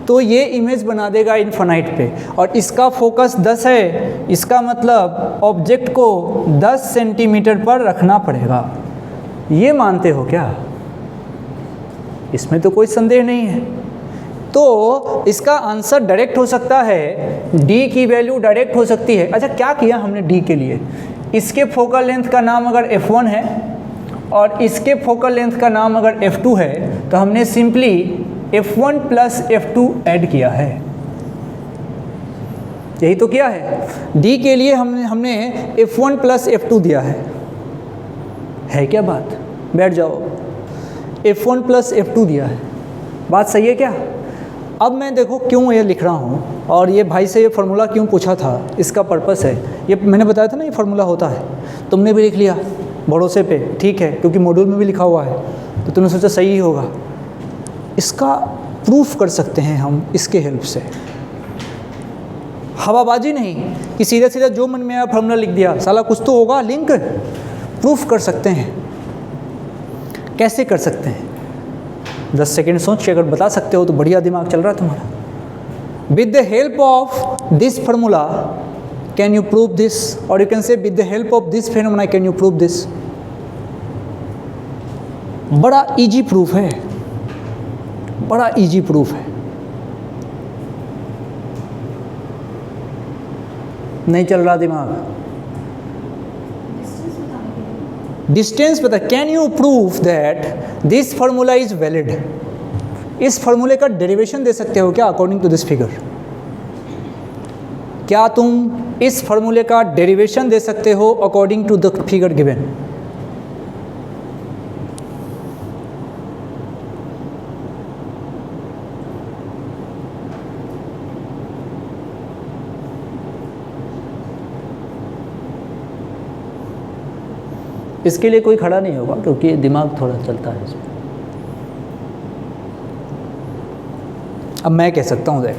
तो ये इमेज बना देगा इनफाइनाइट पे, और इसका फोकस 10 है, इसका मतलब ऑब्जेक्ट को 10 सेंटीमीटर पर रखना पड़ेगा। ये मानते हो क्या? इसमें तो कोई संदेह नहीं है। तो इसका आंसर डायरेक्ट हो सकता है, डी की वैल्यू डायरेक्ट हो सकती है। अच्छा, क्या किया हमने डी के लिए? इसके फोकल लेंथ का नाम अगर f1 है और इसके फोकल लेंथ का नाम अगर f2 है, तो हमने simply f1 plus f2 add किया है। यही तो किया है। डी के लिए हमने f1 प्लस f2 दिया है क्या बात? बैठ जाओ। f1 प्लस f2 दिया है, बात सही है क्या? अब मैं देखो क्यों ये लिख रहा हूँ और ये भाई से ये फार्मूला क्यों पूछा था, इसका पर्पस है। ये मैंने बताया था ना, ये फार्मूला होता है, तुमने भी लिख लिया भरोसे पे, ठीक है, क्योंकि मॉड्यूल में भी लिखा हुआ है, तो तुमने सोचा सही ही होगा। इसका प्रूफ कर सकते हैं हम इसके हेल्प से, हवाबाजी नहीं कि सीधा सीधा जो मन में आया फार्मूला लिख दिया, साला कुछ तो होगा लिंक। प्रूफ कर सकते हैं। कैसे कर सकते हैं? 10 सेकेंड सोच के अगर बता सकते हो तो बढ़िया दिमाग चल रहा है तुम्हारा। With the help of this formula can you prove this, और you can say with the help of this phenomena can you prove this. बड़ा इजी प्रूफ है, बड़ा इजी प्रूफ है। नहीं चल रहा दिमाग? डिस्टेंस पता, can you prove that this formula is valid? इस फार्मूले का डेरिवेशन दे सकते हो क्या अकॉर्डिंग टू दिस फिगर? क्या तुम इस फार्मूले का डेरिवेशन दे सकते हो according to the figure given? इसके लिए कोई खड़ा नहीं होगा क्योंकि दिमाग थोड़ा चलता है इसमें। अब मैं कह सकता हूँ, देख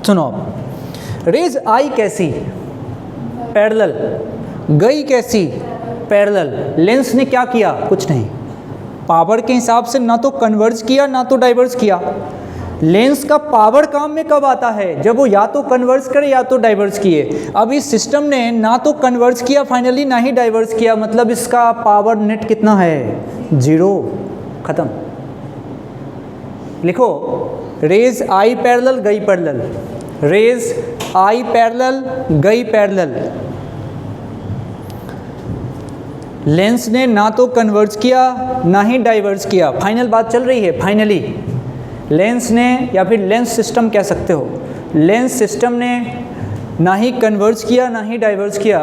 सुनो, अब रेज आई कैसी, पैरेलल, गई कैसी, पैरेलल। लेंस ने क्या किया, कुछ नहीं, पावर के हिसाब से ना तो कन्वर्ज किया ना तो डाइवर्ज किया। लेंस का पावर काम में कब आता है, जब वो या तो कन्वर्ज करे या तो डाइवर्ज किए। अब इस सिस्टम ने ना तो कन्वर्ज किया फाइनली ना ही डाइवर्ज किया, मतलब इसका पावर नेट कितना है, 0, खत्म। लिखो, रेज आई पैरेलल गई पैरेलल, रेज आई पैरेलल गई पैरेलल। लेंस ने ना तो कन्वर्ज किया ना ही डाइवर्ज किया। फाइनल बात चल रही है, फाइनली लेंस ने, या फिर लेंस सिस्टम कह सकते हो, लेंस सिस्टम ने ना ही कन्वर्ज किया ना ही डाइवर्ज किया।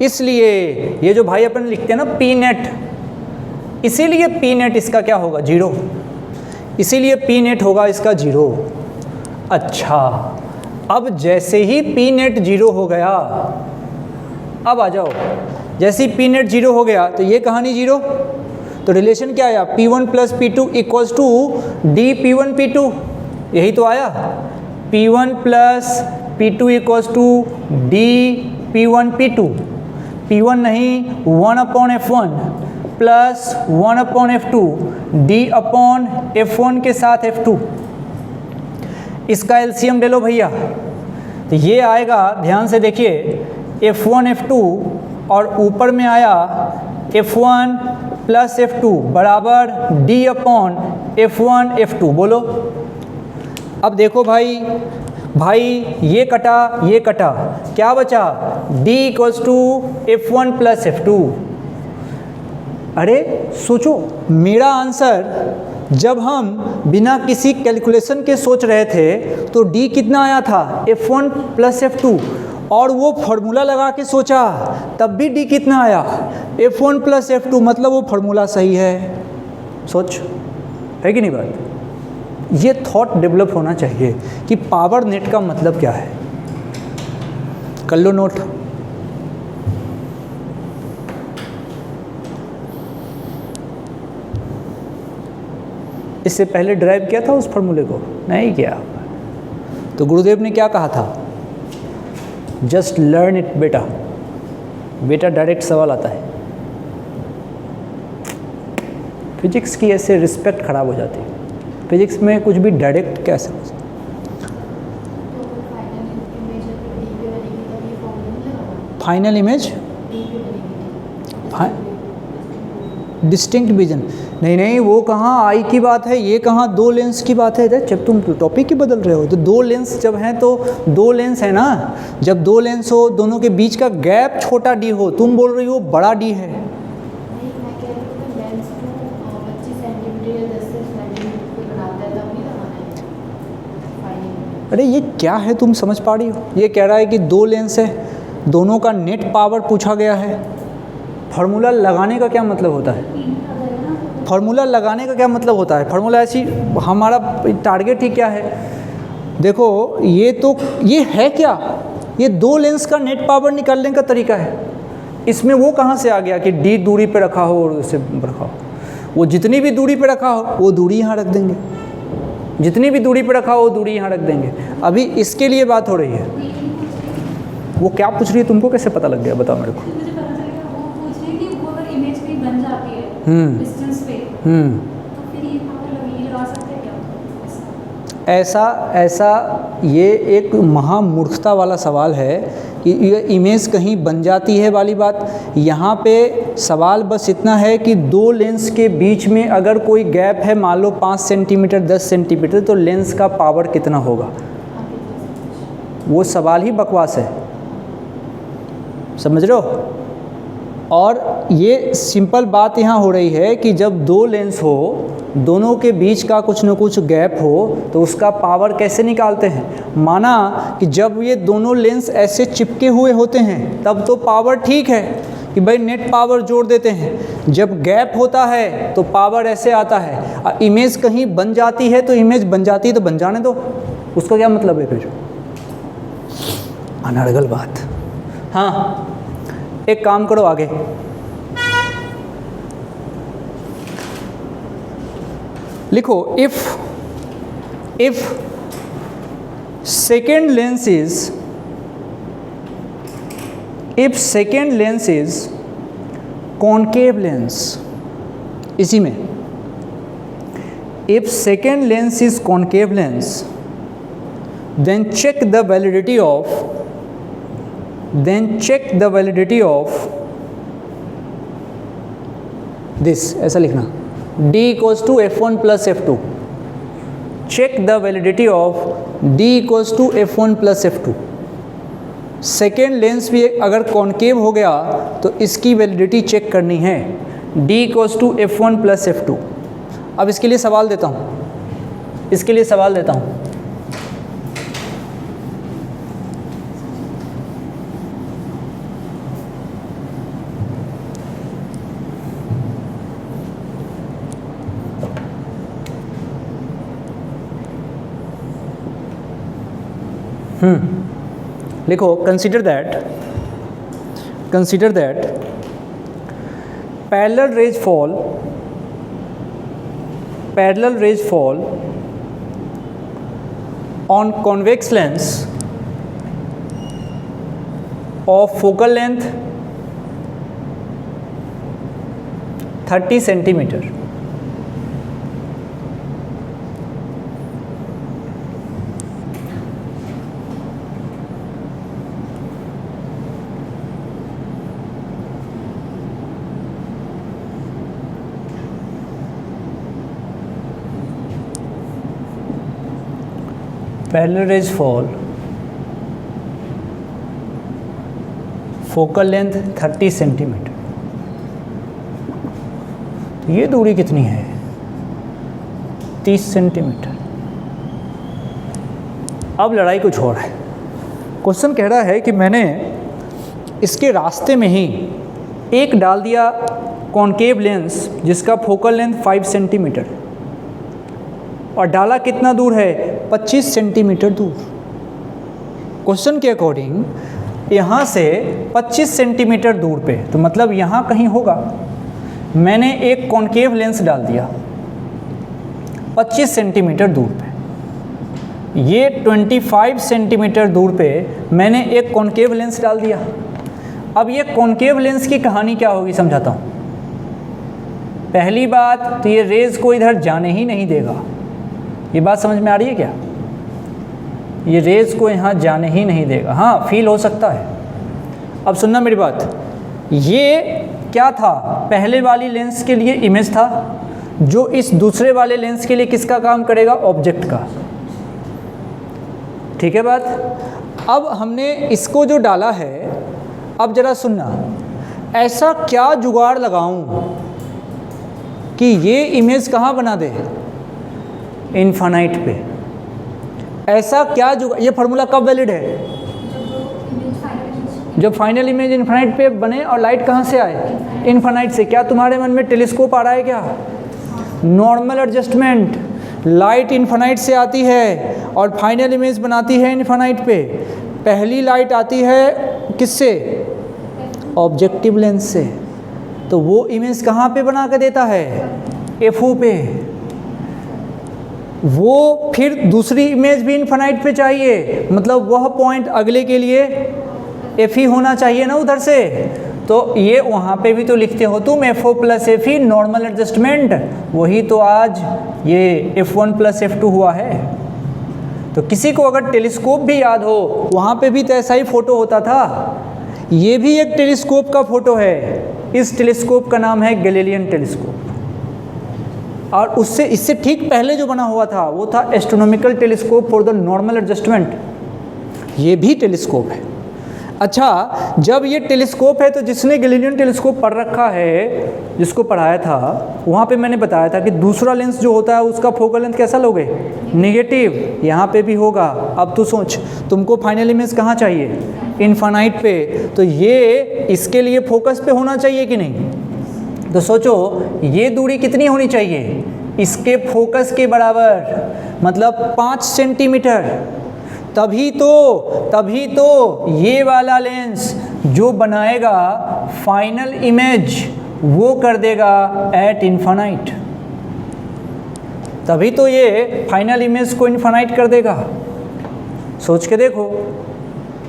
इसलिए ये जो भाई अपन लिखते हैं ना पी नेट, इसीलिए पी नेट इसका क्या होगा, 0। इसीलिए पी नेट होगा इसका 0। अच्छा, अब जैसे ही पी नेट 0 हो गया, अब आ जाओ, जैसे ही पी नेट 0 हो गया तो ये कहानी 0, तो रिलेशन क्या आया, P1 plus P2 equals to D P1 P2, यही तो आया, P1 plus P2 equals to D P1 P2। P1 नहीं, 1/F1 plus 1/F2 D upon F1 के साथ F2। इसका एलसीएम ले लो भैया, तो ये आएगा, ध्यान से देखिए, F1 F2 और ऊपर में आया F1 प्लस F2 बराबर D अपॉन F1 F2। बोलो, अब देखो भाई, ये कटा ये कटा, क्या बचा, D equals to F1 plus F2। अरे सोचो, मेरा आंसर जब हम बिना किसी कैलकुलेशन के सोच रहे थे तो D कितना आया था, F1 प्लस F2, और वो फॉर्मूला लगा के सोचा तब भी D कितना आया, F1 प्लस F2, मतलब वो फॉर्मूला सही है। सोच, है कि नहीं बात। ये थॉट डेवलप होना चाहिए कि पावर नेट का मतलब क्या है। कर लो नोट। इससे पहले ड्राइव किया था उस फॉर्मूले को, नहीं किया, तो गुरुदेव ने क्या कहा था, जस्ट लर्न इट बेटा। बेटा डायरेक्ट सवाल आता है, फिजिक्स की ऐसे रिस्पेक्ट खराब हो जाती है। फिजिक्स में कुछ भी डायरेक्ट कैसे हो सकता। फाइनल इमेज डिस्टिंक्ट विजन, नहीं, वो कहाँ आई की बात है, ये कहाँ दो लेंस की बात है। जब तुम टॉपिक ही बदल रहे हो, तो दो लेंस जब हैं तो दो लेंस है ना, जब दो लेंस हो, दोनों के बीच का गैप छोटा डी हो, तुम बोल रही हो बड़ा डी है। अरे ये क्या है, तुम समझ पा रही हो, ये कह रहा है कि दो लेंस है, दोनों का नेट पावर पूछा गया है। फार्मूला लगाने का क्या मतलब होता है, फार्मूला लगाने का क्या मतलब होता है, फार्मूला ऐसी, हमारा टारगेट ही क्या है। देखो ये है क्या, ये दो लेंस का नेट पावर निकालने का तरीका है। इसमें वो कहाँ से आ गया कि डी दूरी पे रखा हो और उसे रखा हो, वो जितनी भी दूरी पे रखा हो वो दूरी यहाँ रख देंगे, जितनी भी दूरी पे रखा हो वो दूरी यहाँ रख देंगे। अभी इसके लिए बात हो रही है। वो क्या पूछ रही है, तुमको कैसे पता लग गया, बताओ मेरे को। ऐसा ये एक महामूर्खता वाला सवाल है कि ये इमेज कहीं बन जाती है वाली बात। यहाँ पे सवाल बस इतना है कि दो लेंस के बीच में अगर कोई गैप है, मान लो 5 सेंटीमीटर 10 सेंटीमीटर, तो लेंस का पावर कितना होगा। वो सवाल ही बकवास है, समझ रहे हो। और ये सिंपल बात यहाँ हो रही है कि जब दो लेंस हो, दोनों के बीच का कुछ न कुछ गैप हो, तो उसका पावर कैसे निकालते हैं। माना कि जब ये दोनों लेंस ऐसे चिपके हुए होते हैं तब तो पावर ठीक है कि भाई नेट पावर जोड़ देते हैं। जब गैप होता है तो पावर ऐसे आता है। और इमेज कहीं बन जाती है तो इमेज बन जाती है तो बन जाने दो, उसका क्या मतलब है फिर। अनर्गल बात। हाँ, एक काम करो आगे, लिखो if second lens is if second lens is concave lens, इसी में if second lens is concave lens then check the validity of this, ऐसा लिखना D equals to F1 plus F2, check the validity of D equals to F1 plus F2। Second lens भी अगर कॉनकेव हो गया तो इसकी वैलिडिटी चेक करनी है, D equals to F1 plus F2। अब इसके लिए सवाल देता हूँ, लिखो consider that parallel raise fall on convex lens of focal length 30 centimetre. Parallel raise fall, focal length 30 centimetre. तो ये दूरी कितनी है? 30 सेंटीमीटर। अब लड़ाई कुछ और है। क्वेश्चन कह रहा है कि मैंने इसके रास्ते में ही एक डाल दिया कॉनकेव लेंस जिसका फोकल लेंथ 5 सेंटीमीटर, और डाला कितना दूर है? 25 सेंटीमीटर दूर। क्वेश्चन के अकॉर्डिंग यहाँ से 25 सेंटीमीटर दूर पे, तो मतलब यहाँ कहीं होगा। मैंने एक कॉनकेव लेंस डाल दिया 25 सेंटीमीटर दूर पे, ये 25 सेंटीमीटर दूर पे मैंने एक कॉनकेव लेंस डाल दिया। अब ये कॉनकेव लेंस की कहानी क्या होगी समझाता हूँ। पहली बात तो ये रेज को इधर जाने ही नहीं देगा। ये बात समझ में आ रही है क्या? ये रेज को यहाँ जाने ही नहीं देगा। हाँ, फील हो सकता है। अब सुनना मेरी बात, ये क्या था? पहले वाली लेंस के लिए इमेज था, जो इस दूसरे वाले लेंस के लिए किसका काम करेगा? ऑब्जेक्ट का। ठीक है बात। अब हमने इसको जो डाला है, अब जरा सुनना, ऐसा क्या जुगाड़ लगाऊं कि ये इमेज कहाँ बना दे? इनफाइनाइट पे। ऐसा क्या जुगाड़? ये फार्मूला कब वैलिड है? जब फाइनल इमेज इनफाइनाइट पे बने और लाइट कहाँ से आए? इनफाइनाइट से। क्या तुम्हारे मन में टेलीस्कोप आ रहा है क्या? नॉर्मल एडजस्टमेंट, लाइट इनफाइनाइट से आती है और फाइनल इमेज बनाती है इनफाइनाइट पे। पहली लाइट आती है किससे? ऑब्जेक्टिव लेंस से। तो वो इमेज कहाँ पे बना के देता है? एफओ पे। वो फिर दूसरी इमेज भी इनफाइनाइट पे चाहिए, मतलब वह पॉइंट अगले के लिए एफ ही होना चाहिए ना उधर से। तो ये वहाँ पे भी तो लिखते हो तुम एफ ओ प्लस एफ ही, नॉर्मल एडजस्टमेंट। वही तो आज ये F1 प्लस F2 हुआ है। तो किसी को अगर टेलीस्कोप भी याद हो, वहाँ पे भी तो ऐसा ही फ़ोटो होता था। ये भी एक टेलीस्कोप का फ़ोटो है। इस टेलीस्कोप का नाम है गैलीलियन टेलीस्कोप। और उससे इससे ठीक पहले जो बना हुआ था वो था astronomical telescope for the normal adjustment. ये भी टेलीस्कोप है। अच्छा, जब ये टेलीस्कोप है तो जिसने गैलीलियन टेलीस्कोप पढ़ रखा है, जिसको पढ़ाया था, वहाँ पे मैंने बताया था कि दूसरा लेंस जो होता है उसका फोकल लेंथ कैसा लोगे? नेगेटिव। यहाँ पे भी होगा। अब तू सोच, तुमको फाइनल इमेज कहाँ चाहिए? इनफाइनाइट पे। तो ये इसके लिए फोकस पे होना चाहिए कि नहीं? तो सोचो, ये दूरी कितनी होनी चाहिए? इसके फोकस के बराबर, मतलब 5 सेंटीमीटर। तभी तो ये वाला लेंस जो बनाएगा फाइनल इमेज वो कर देगा एट इनफाइनाइट। तभी तो ये फाइनल इमेज को इनफाइनाइट कर देगा। सोच के देखो,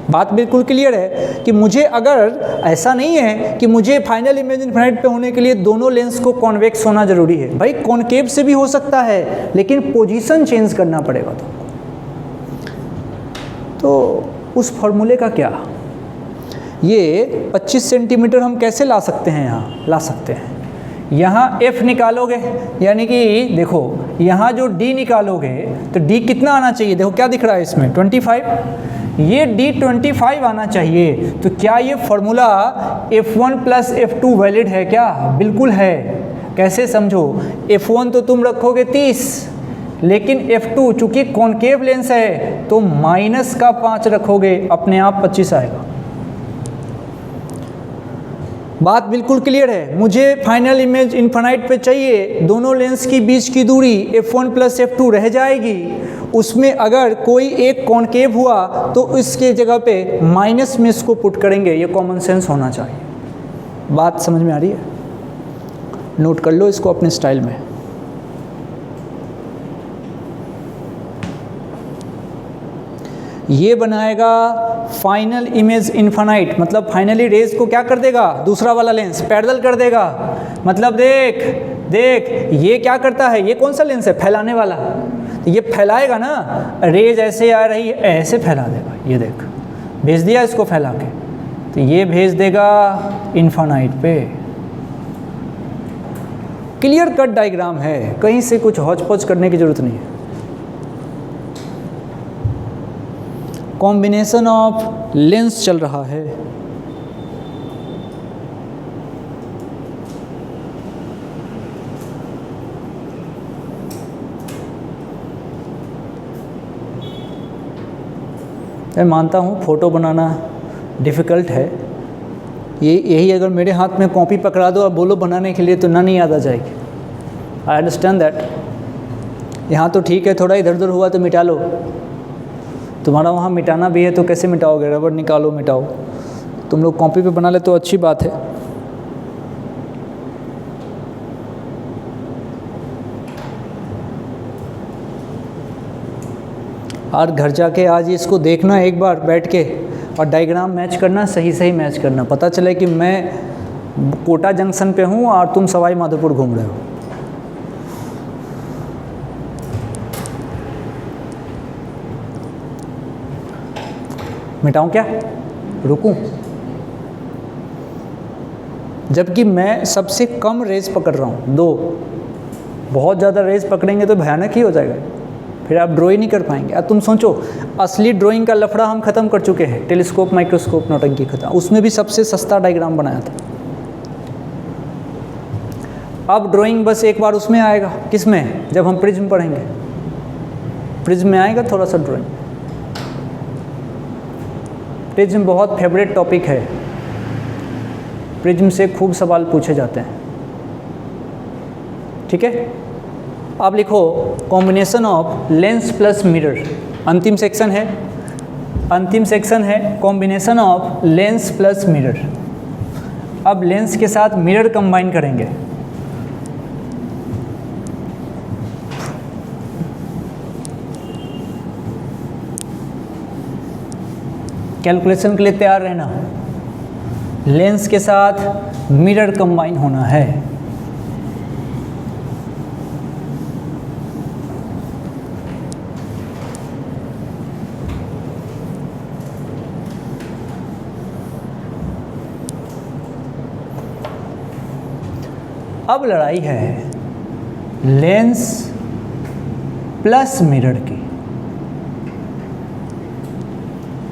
बात बिल्कुल क्लियर है कि मुझे अगर ऐसा नहीं है कि मुझे फाइनल इमेज इनफाइनाइट पे होने के लिए दोनों लेंस को कॉन्वेक्स होना जरूरी है। भाई कॉनकेव से भी हो सकता है, लेकिन पोजीशन चेंज करना पड़ेगा तो उस फॉर्मूले का क्या? ये 25 सेंटीमीटर हम कैसे ला सकते हैं? यहाँ ला सकते हैं, यहाँ f निकालोगे, यानी कि देखो यहाँ जो d निकालोगे तो d कितना आना चाहिए? देखो क्या दिख रहा है इसमें 25, ये d 25 आना चाहिए। तो क्या ये formula f1 plus f2 valid है क्या? बिल्कुल है। कैसे समझो? f1 तो तुम रखोगे 30, लेकिन f2 चूंकि कॉनकेव लेंस है तो माइनस का 5 रखोगे, अपने आप 25 आएगा। बात बिल्कुल क्लियर है। मुझे फाइनल इमेज इनफाइनाइट पे चाहिए, दोनों लेंस की बीच की दूरी f1 प्लस f2 रह जाएगी, उसमें अगर कोई एक कॉनकेव हुआ तो इसके जगह पे माइनस में इसको पुट करेंगे। ये कॉमन सेंस होना चाहिए। बात समझ में आ रही है? नोट कर लो इसको अपने स्टाइल में। ये बनाएगा फाइनल इमेज इनफाइनाइट, मतलब फाइनली रेज को क्या कर देगा? दूसरा वाला लेंस पैरेलल कर देगा। मतलब देख देख ये क्या करता है? ये कौन सा लेंस है? फैलाने वाला। तो ये फैलाएगा ना, रेज ऐसे आ रही है, ऐसे फैला देगा। ये देख, भेज दिया इसको फैला के, तो ये भेज देगा इनफाइनाइट पे। क्लियर कट डायग्राम है, कहीं से कुछ हौच-पौच करने की जरूरत नहीं है। कॉम्बिनेशन ऑफ लेंस चल रहा है। मैं मानता हूँ फ़ोटो बनाना डिफ़िकल्ट है। यही अगर मेरे हाथ में कॉपी पकड़ा दो और बोलो बनाने के लिए, तो ना नहीं याद आ जाएगी। I understand that. यहाँ तो ठीक है, थोड़ा इधर उधर हुआ तो मिटा लो। तुम्हारा वहाँ मिटाना भी है तो कैसे मिटाओगे? रबड़ निकालो, मिटाओ। तुम लोग कॉपी पे बना ले तो अच्छी बात है। और घर जाके आज इसको देखना एक बार बैठ के, और डायग्राम मैच करना, सही सही मैच करना। पता चले कि मैं कोटा जंक्शन पे हूँ और तुम सवाई माधोपुर घूम रहे हो। मिटाऊं क्या? रुकूं? जबकि मैं सबसे कम रेज पकड़ रहा हूँ, 2। बहुत ज़्यादा रेज पकड़ेंगे तो भयानक ही हो जाएगा, फिर आप ड्रॉ ही नहीं कर पाएंगे। अब तुम सोचो, असली ड्राइंग का लफड़ा हम ख़त्म कर चुके हैं। टेलीस्कोप, माइक्रोस्कोप, नौटंकी खत्म। उसमें भी सबसे सस्ता डायग्राम बनाया था। अब ड्राइंग बस एक बार उसमें आएगा। किस में? जब हम प्रिज्म पढ़ेंगे, प्रिज्म में आएगा थोड़ा सा ड्राइंग। प्रिज्म बहुत फेवरेट टॉपिक है। प्रिज्म से खूब सवाल पूछे जाते हैं। ठीक है, अब लिखो combination of lens plus mirror. अंतिम सेक्शन है, अंतिम सेक्शन है combination of lens plus mirror. अब लेंस के साथ मिरर कंबाइन करेंगे। कैलकुलेशन के लिए तैयार रहना। लेंस के साथ मिरर कंबाइन होना है। अब लड़ाई है लेंस प्लस मिरर की।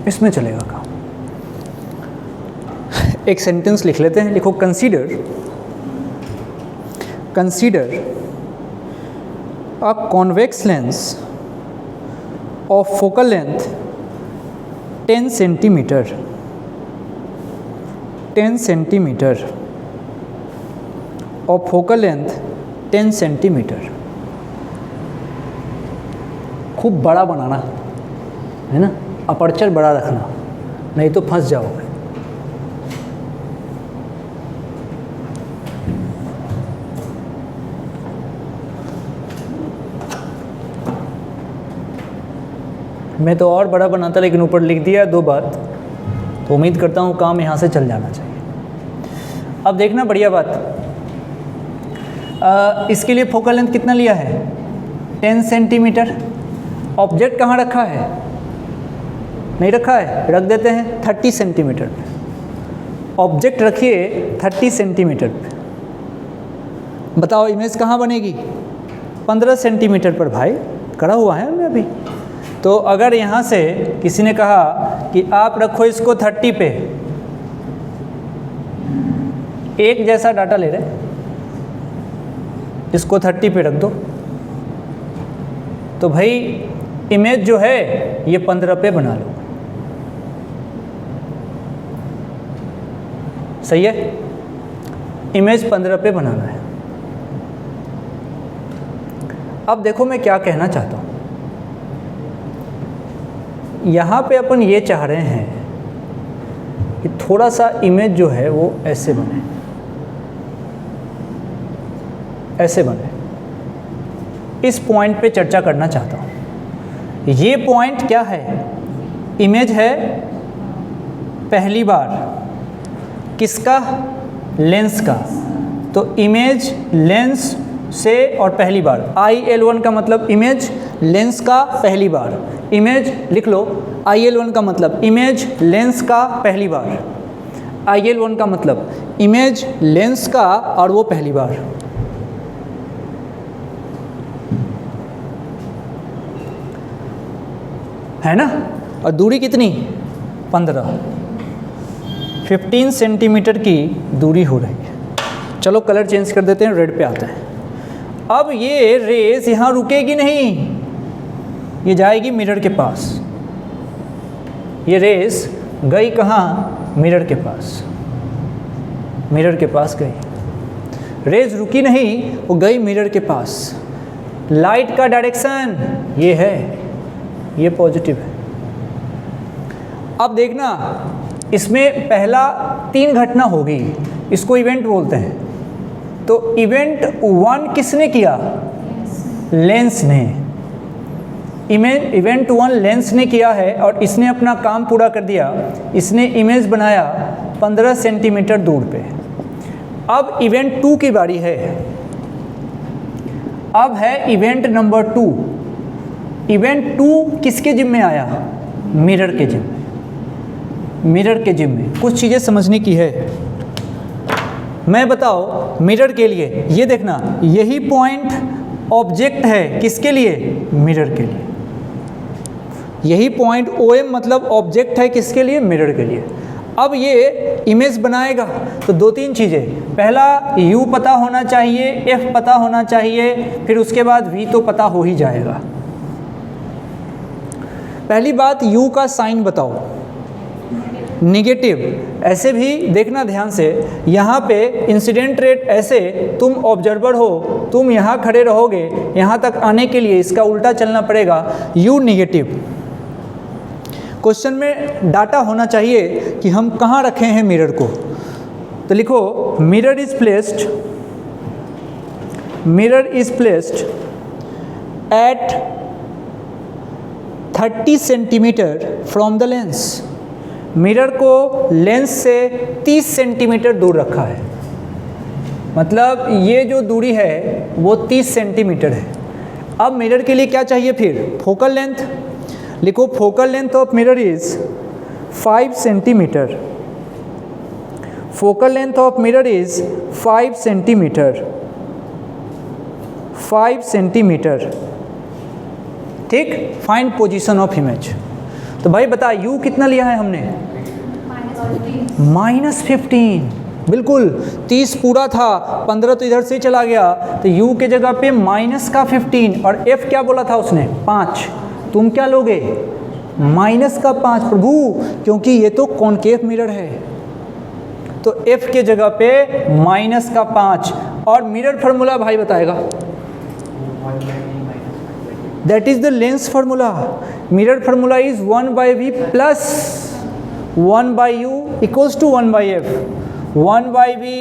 इसमें चलेगा काम। एक सेंटेंस लिख लेते हैं। लिखो consider a convex lens of focal length 10 centimetre 10 centimetre of focal length 10 centimetre. खूब बड़ा बनाना है ना, अपर्चर बड़ा रखना, नहीं तो फंस जाओगे। मैं तो और बड़ा बनाता, लेकिन ऊपर लिख दिया 2 बात। तो उम्मीद करता हूँ काम यहाँ से चल जाना चाहिए। अब देखना बढ़िया बात, इसके लिए फोकल लेंथ कितना लिया है? 10 सेंटीमीटर। ऑब्जेक्ट कहाँ रखा है? नहीं रखा है, रख देते हैं 30 सेंटीमीटर पे। ऑब्जेक्ट रखिए 30 सेंटीमीटर पे। बताओ इमेज कहाँ बनेगी? 15 सेंटीमीटर पर भाई, करा हुआ है हमने अभी। तो अगर यहाँ से किसी ने कहा कि आप रखो इसको 30 पे, एक जैसा डाटा ले रहे, इसको 30 पे रख दो, तो भाई इमेज जो है ये 15 पे बना लो। सही है? इमेज 15 पे बनाना है। अब देखो मैं क्या कहना चाहता हूँ, यहाँ पे अपन ये चाह रहे हैं कि थोड़ा सा इमेज जो है वो ऐसे बने, ऐसे बने। इस पॉइंट पे चर्चा करना चाहता हूँ। ये पॉइंट क्या है? इमेज है पहली बार किसका? लेंस का। तो इमेज लेंस से और पहली बार, IL1 का मतलब इमेज लेंस का पहली बार। इमेज लिख लो, IL1 का मतलब इमेज लेंस का पहली बार। IL1 का मतलब इमेज लेंस का और वो पहली बार। है ना? और दूरी कितनी? 15 सेंटीमीटर की दूरी हो रही है। चलो कलर चेंज कर देते हैं, रेड पे आते हैं। अब ये रेस यहाँ रुकेगी नहीं, ये जाएगी मिरर के पास। ये रेस गई कहाँ? मिरर के पास। मिरर के पास गई, रेस रुकी नहीं, वो गई मिरर के पास। लाइट का डायरेक्शन ये है, ये पॉजिटिव है। अब देखना, इसमें पहला 3 घटना होगी, इसको इवेंट बोलते हैं। तो इवेंट 1 किसने किया? लेंस ने। इवेंट 1 लेंस ने किया है और इसने अपना काम पूरा कर दिया। इसने इमेज बनाया 15 सेंटीमीटर दूर पे। अब इवेंट 2 की बारी है। अब है इवेंट नंबर 2। इवेंट 2 किसके जिम्मे आया? मिरर के जिम्मे। मिरर के जिम्मे कुछ चीज़ें समझने की है। मैं बताओ मिरर के लिए, ये देखना, यही पॉइंट ऑब्जेक्ट है किसके लिए? मिरर के लिए। यही पॉइंट OM मतलब ऑब्जेक्ट है किसके लिए? मिरर के लिए। अब ये इमेज बनाएगा तो 2-3 चीज़ें, पहला U पता होना चाहिए, F पता होना चाहिए, फिर उसके बाद V तो पता हो ही जाएगा। पहली बात, U का साइन बताओ, नेगेटिव। ऐसे भी देखना ध्यान से, यहाँ पे इंसिडेंट रेट ऐसे, तुम ऑब्जर्वर हो, तुम यहाँ खड़े रहोगे, यहाँ तक आने के लिए इसका उल्टा चलना पड़ेगा, U नेगेटिव। क्वेश्चन में डाटा होना चाहिए कि हम कहाँ रखे हैं मिरर को। तो लिखो mirror is placed at 30 centimetre from the lens. Mirror को लेंस से 30 सेंटीमीटर दूर रखा है, मतलब ये जो दूरी है वो 30 सेंटीमीटर है। अब मिरर के लिए क्या चाहिए फिर? Focal length. लिखो focal length of mirror is 5 centimetre. Focal length of mirror is 5 centimetre. 5 centimetre. ठीक। Find position of image. तो भाई बता U कितना लिया है हमने? -15। बिल्कुल, 30 पूरा था, 15 तो इधर से चला गया, तो U के जगह पे -15। और F क्या बोला था उसने? 5। तुम क्या लोगे? -5 प्रभु, क्योंकि ये तो कॉनकेव मिरर है। तो F के जगह पे -5। और मिरर फार्मूला भाई बताएगा, that is the lens formula. Mirror formula is 1/v plus 1/u equals to 1/f। 1/v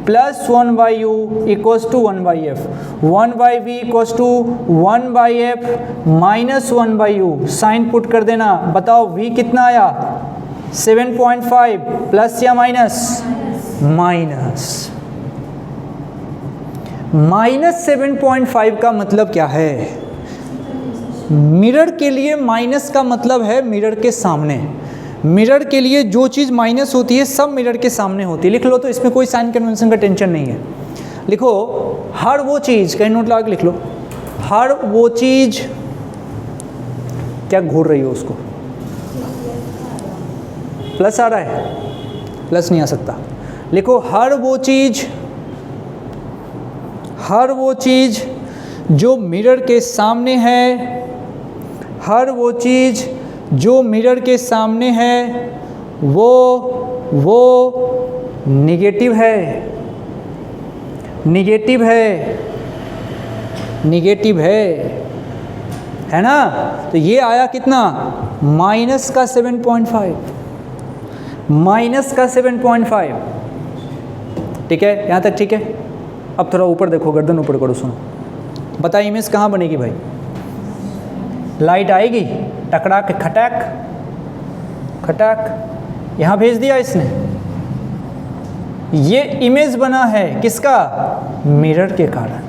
plus 1/u equals to 1/f। 1/v equals to 1/f minus 1/u। Sign put कर देना। बताओ v कितना आया? 7.5 प्लस या माइनस, माइनस 7.5 का मतलब क्या है? मिरर के लिए माइनस का मतलब है मिरर के सामने। मिरर के लिए जो चीज़ माइनस होती है सब मिरर के सामने होती है। लिख लो, तो इसमें कोई साइन कन्वेंशन का टेंशन नहीं है। लिखो, हर वो चीज़, कहीं नोट लगा के लिख लो, हर वो चीज़, क्या घूर रही हो उसको, प्लस आ रहा है, प्लस नहीं आ सकता। लिखो, हर वो चीज़ जो मिरर के सामने है, हर वो चीज़ जो मिरर के सामने है वो निगेटिव है, निगेटिव है, निगेटिव है ना। तो ये आया कितना, माइनस का 7.5, माइनस का 7.5। ठीक है, यहाँ तक ठीक है। अब थोड़ा ऊपर देखो, गर्दन ऊपर करो, सुनो। बता, इमेज कहाँ बनेगी भाई? लाइट आएगी, टकरा के खटक खटक, यहाँ भेज दिया इसने। ये इमेज बना है किसका? मिरर के कारण।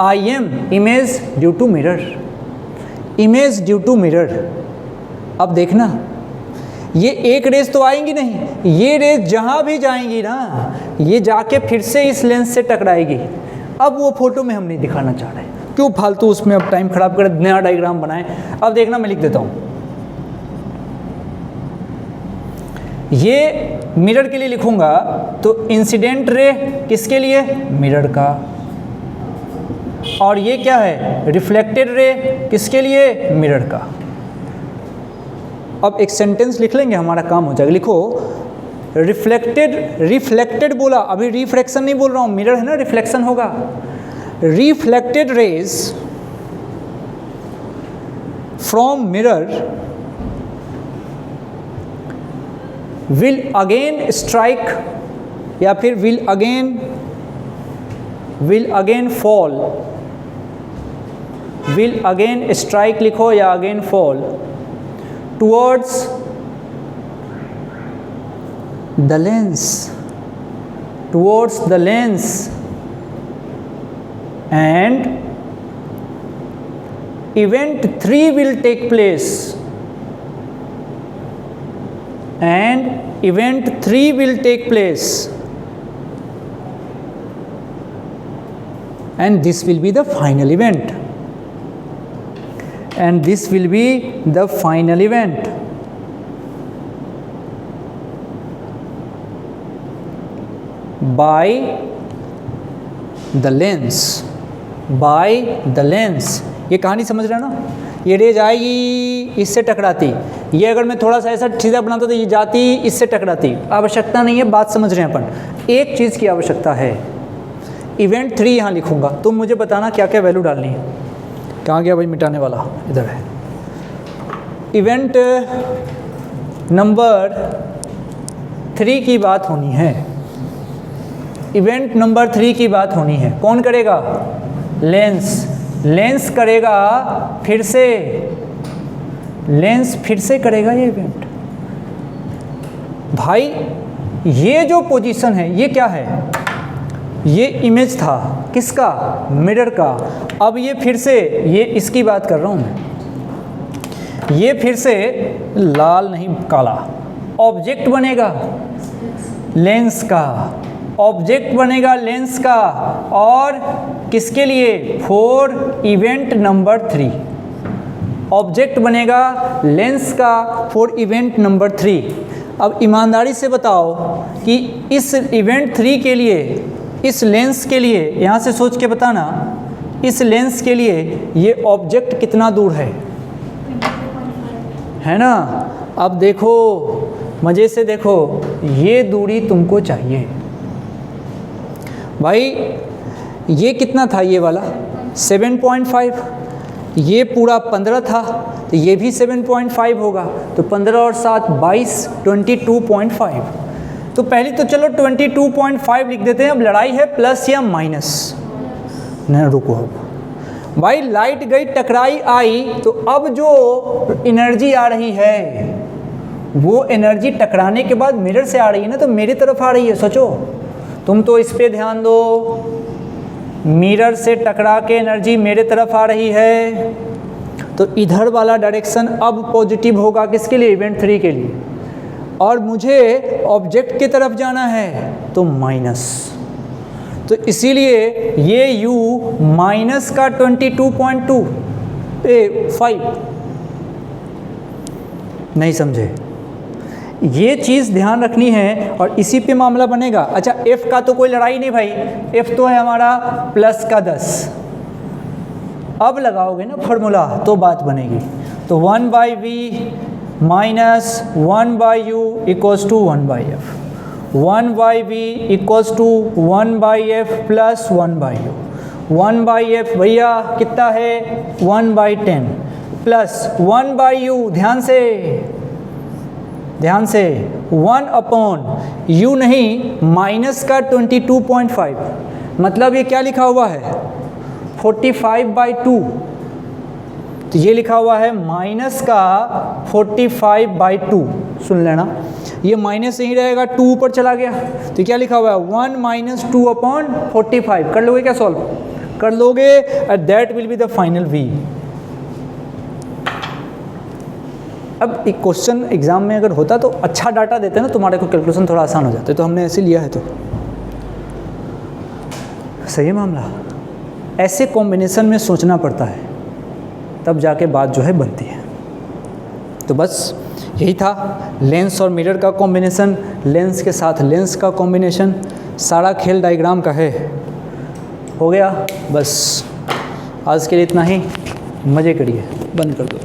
I M image due to mirror, image due to mirror. अब देखना, ये एक रेस तो आएंगी नहीं, ये रेस जहाँ भी जाएंगी ना, ये जाके फिर से इस लेंस से टकराएगी। अब वो फोटो में हम नहीं दिखाना चाह रहे, क्यों फालतू उसमें अब टाइम खराब कर, नया डायग्राम बनाएं। अब देखना, मैं लिख देता हूँ। ये मिरर के लिए लिखूंगा तो इंसिडेंट रे किसके लिए? मिरर का। और ये क्या है? रिफ्लेक्टेड रे किसके लिए? मिरर का। अब एक सेंटेंस लिख लेंगे, हमारा काम हो जाएगा। लिखो, रिफ्लेक्टेड बोला, अभी रिफ्लेक्शन नहीं बोल रहा हूँ, मिरर है ना, रिफ्लेक्शन होगा। Reflected raise from mirror will again strike, या फिर will again fall, will again strike लिखो या again fall towards the lens, towards the lens, and event 3 will take place, and event 3 will take place, and this will be the final event, and this will be the final event. By the lens, by the lens. ये कहानी समझ रहे हो ना? ये रेज आएगी, इससे टकराती, ये अगर मैं थोड़ा सा ऐसा सीधा बनाता तो ये जाती, इससे टकराती। आवश्यकता नहीं है, बात समझ रहे हैं अपन। एक चीज़ की आवश्यकता है, इवेंट 3 यहाँ लिखूंगा, तुम मुझे बताना क्या क्या वैल्यू डालनी है। कहाँ गया भाई मिटाने वाला? इधर है। इवेंट नंबर 3 की बात होनी है, इवेंट नंबर 3 की बात होनी है। कौन करेगा? लेंस। लेंस करेगा, फिर से लेंस फिर से करेगा ये इवेंट। भाई ये जो पोजीशन है ये क्या है? ये इमेज था किसका? मिरर का। अब ये फिर से, ये इसकी बात कर रहा हूँ मैं, ये फिर से लाल नहीं काला ऑब्जेक्ट बनेगा लेंस का, ऑब्जेक्ट बनेगा लेंस का। और किसके लिए? फॉर इवेंट नंबर 3 ऑब्जेक्ट बनेगा लेंस का फॉर इवेंट नंबर 3। अब ईमानदारी से बताओ कि इस इवेंट 3 के लिए, इस लेंस के लिए, यहाँ से सोच के बताना, इस लेंस के लिए ये ऑब्जेक्ट कितना दूर है ना? अब देखो, मज़े से देखो, ये दूरी तुमको चाहिए भाई। ये कितना था? ये वाला 7.5, ये पूरा 15 था, तो ये भी 7.5 होगा। तो 15 और 7 22, 22.5। तो पहले तो चलो 22.5 लिख देते हैं। अब लड़ाई है प्लस या माइनस। नहीं रुको, अब भाई लाइट गई, टकराई, आई, तो अब जो एनर्जी आ रही है वो एनर्जी टकराने के बाद मिरर से आ रही है ना, तो मेरी तरफ आ रही है। सोचो, तुम तो इस पे ध्यान दो, मिरर से टकरा के एनर्जी मेरे तरफ आ रही है, तो इधर वाला डायरेक्शन अब पॉजिटिव होगा किसके लिए, इवेंट 3 के लिए, और मुझे ऑब्जेक्ट की तरफ जाना है तो माइनस। तो इसीलिए ये u माइनस का 22.5 नहीं समझे, ये चीज़ ध्यान रखनी है और इसी पे मामला बनेगा। अच्छा, f का तो कोई लड़ाई नहीं भाई, f तो है हमारा प्लस का 10। अब लगाओगे ना फॉर्मूला तो बात बनेगी। तो 1/v minus 1/u equals to 1/f, 1/v equals to 1/f plus 1/u। 1/f भैया कितना है, 1/10 प्लस 1/u, ध्यान से 1/u नहीं, माइनस का 22.5, मतलब ये क्या लिखा हुआ है 45/2, तो ये लिखा हुआ है माइनस का 45/2। सुन लेना, ये माइनस नहीं रहेगा, 2 ऊपर चला गया, तो क्या लिखा हुआ है 1 माइनस 2/45। कर लोगे क्या, सॉल्व कर लोगे, and that will be the final v। अब एक क्वेश्चन एग्जाम में अगर होता तो अच्छा डाटा देते ना, तुम्हारे को कैलकुलेशन थोड़ा आसान हो जाता, तो हमने ऐसे लिया है, तो सही मामला। ऐसे कॉम्बिनेशन में सोचना पड़ता है, तब जाके बात जो है बनती है। तो बस यही था, लेंस और मिरर का कॉम्बिनेशन, लेंस के साथ लेंस का कॉम्बिनेशन, सारा खेल डायग्राम का है। हो गया, बस आज के लिए इतना ही, मज़े करिए, बंद कर दो।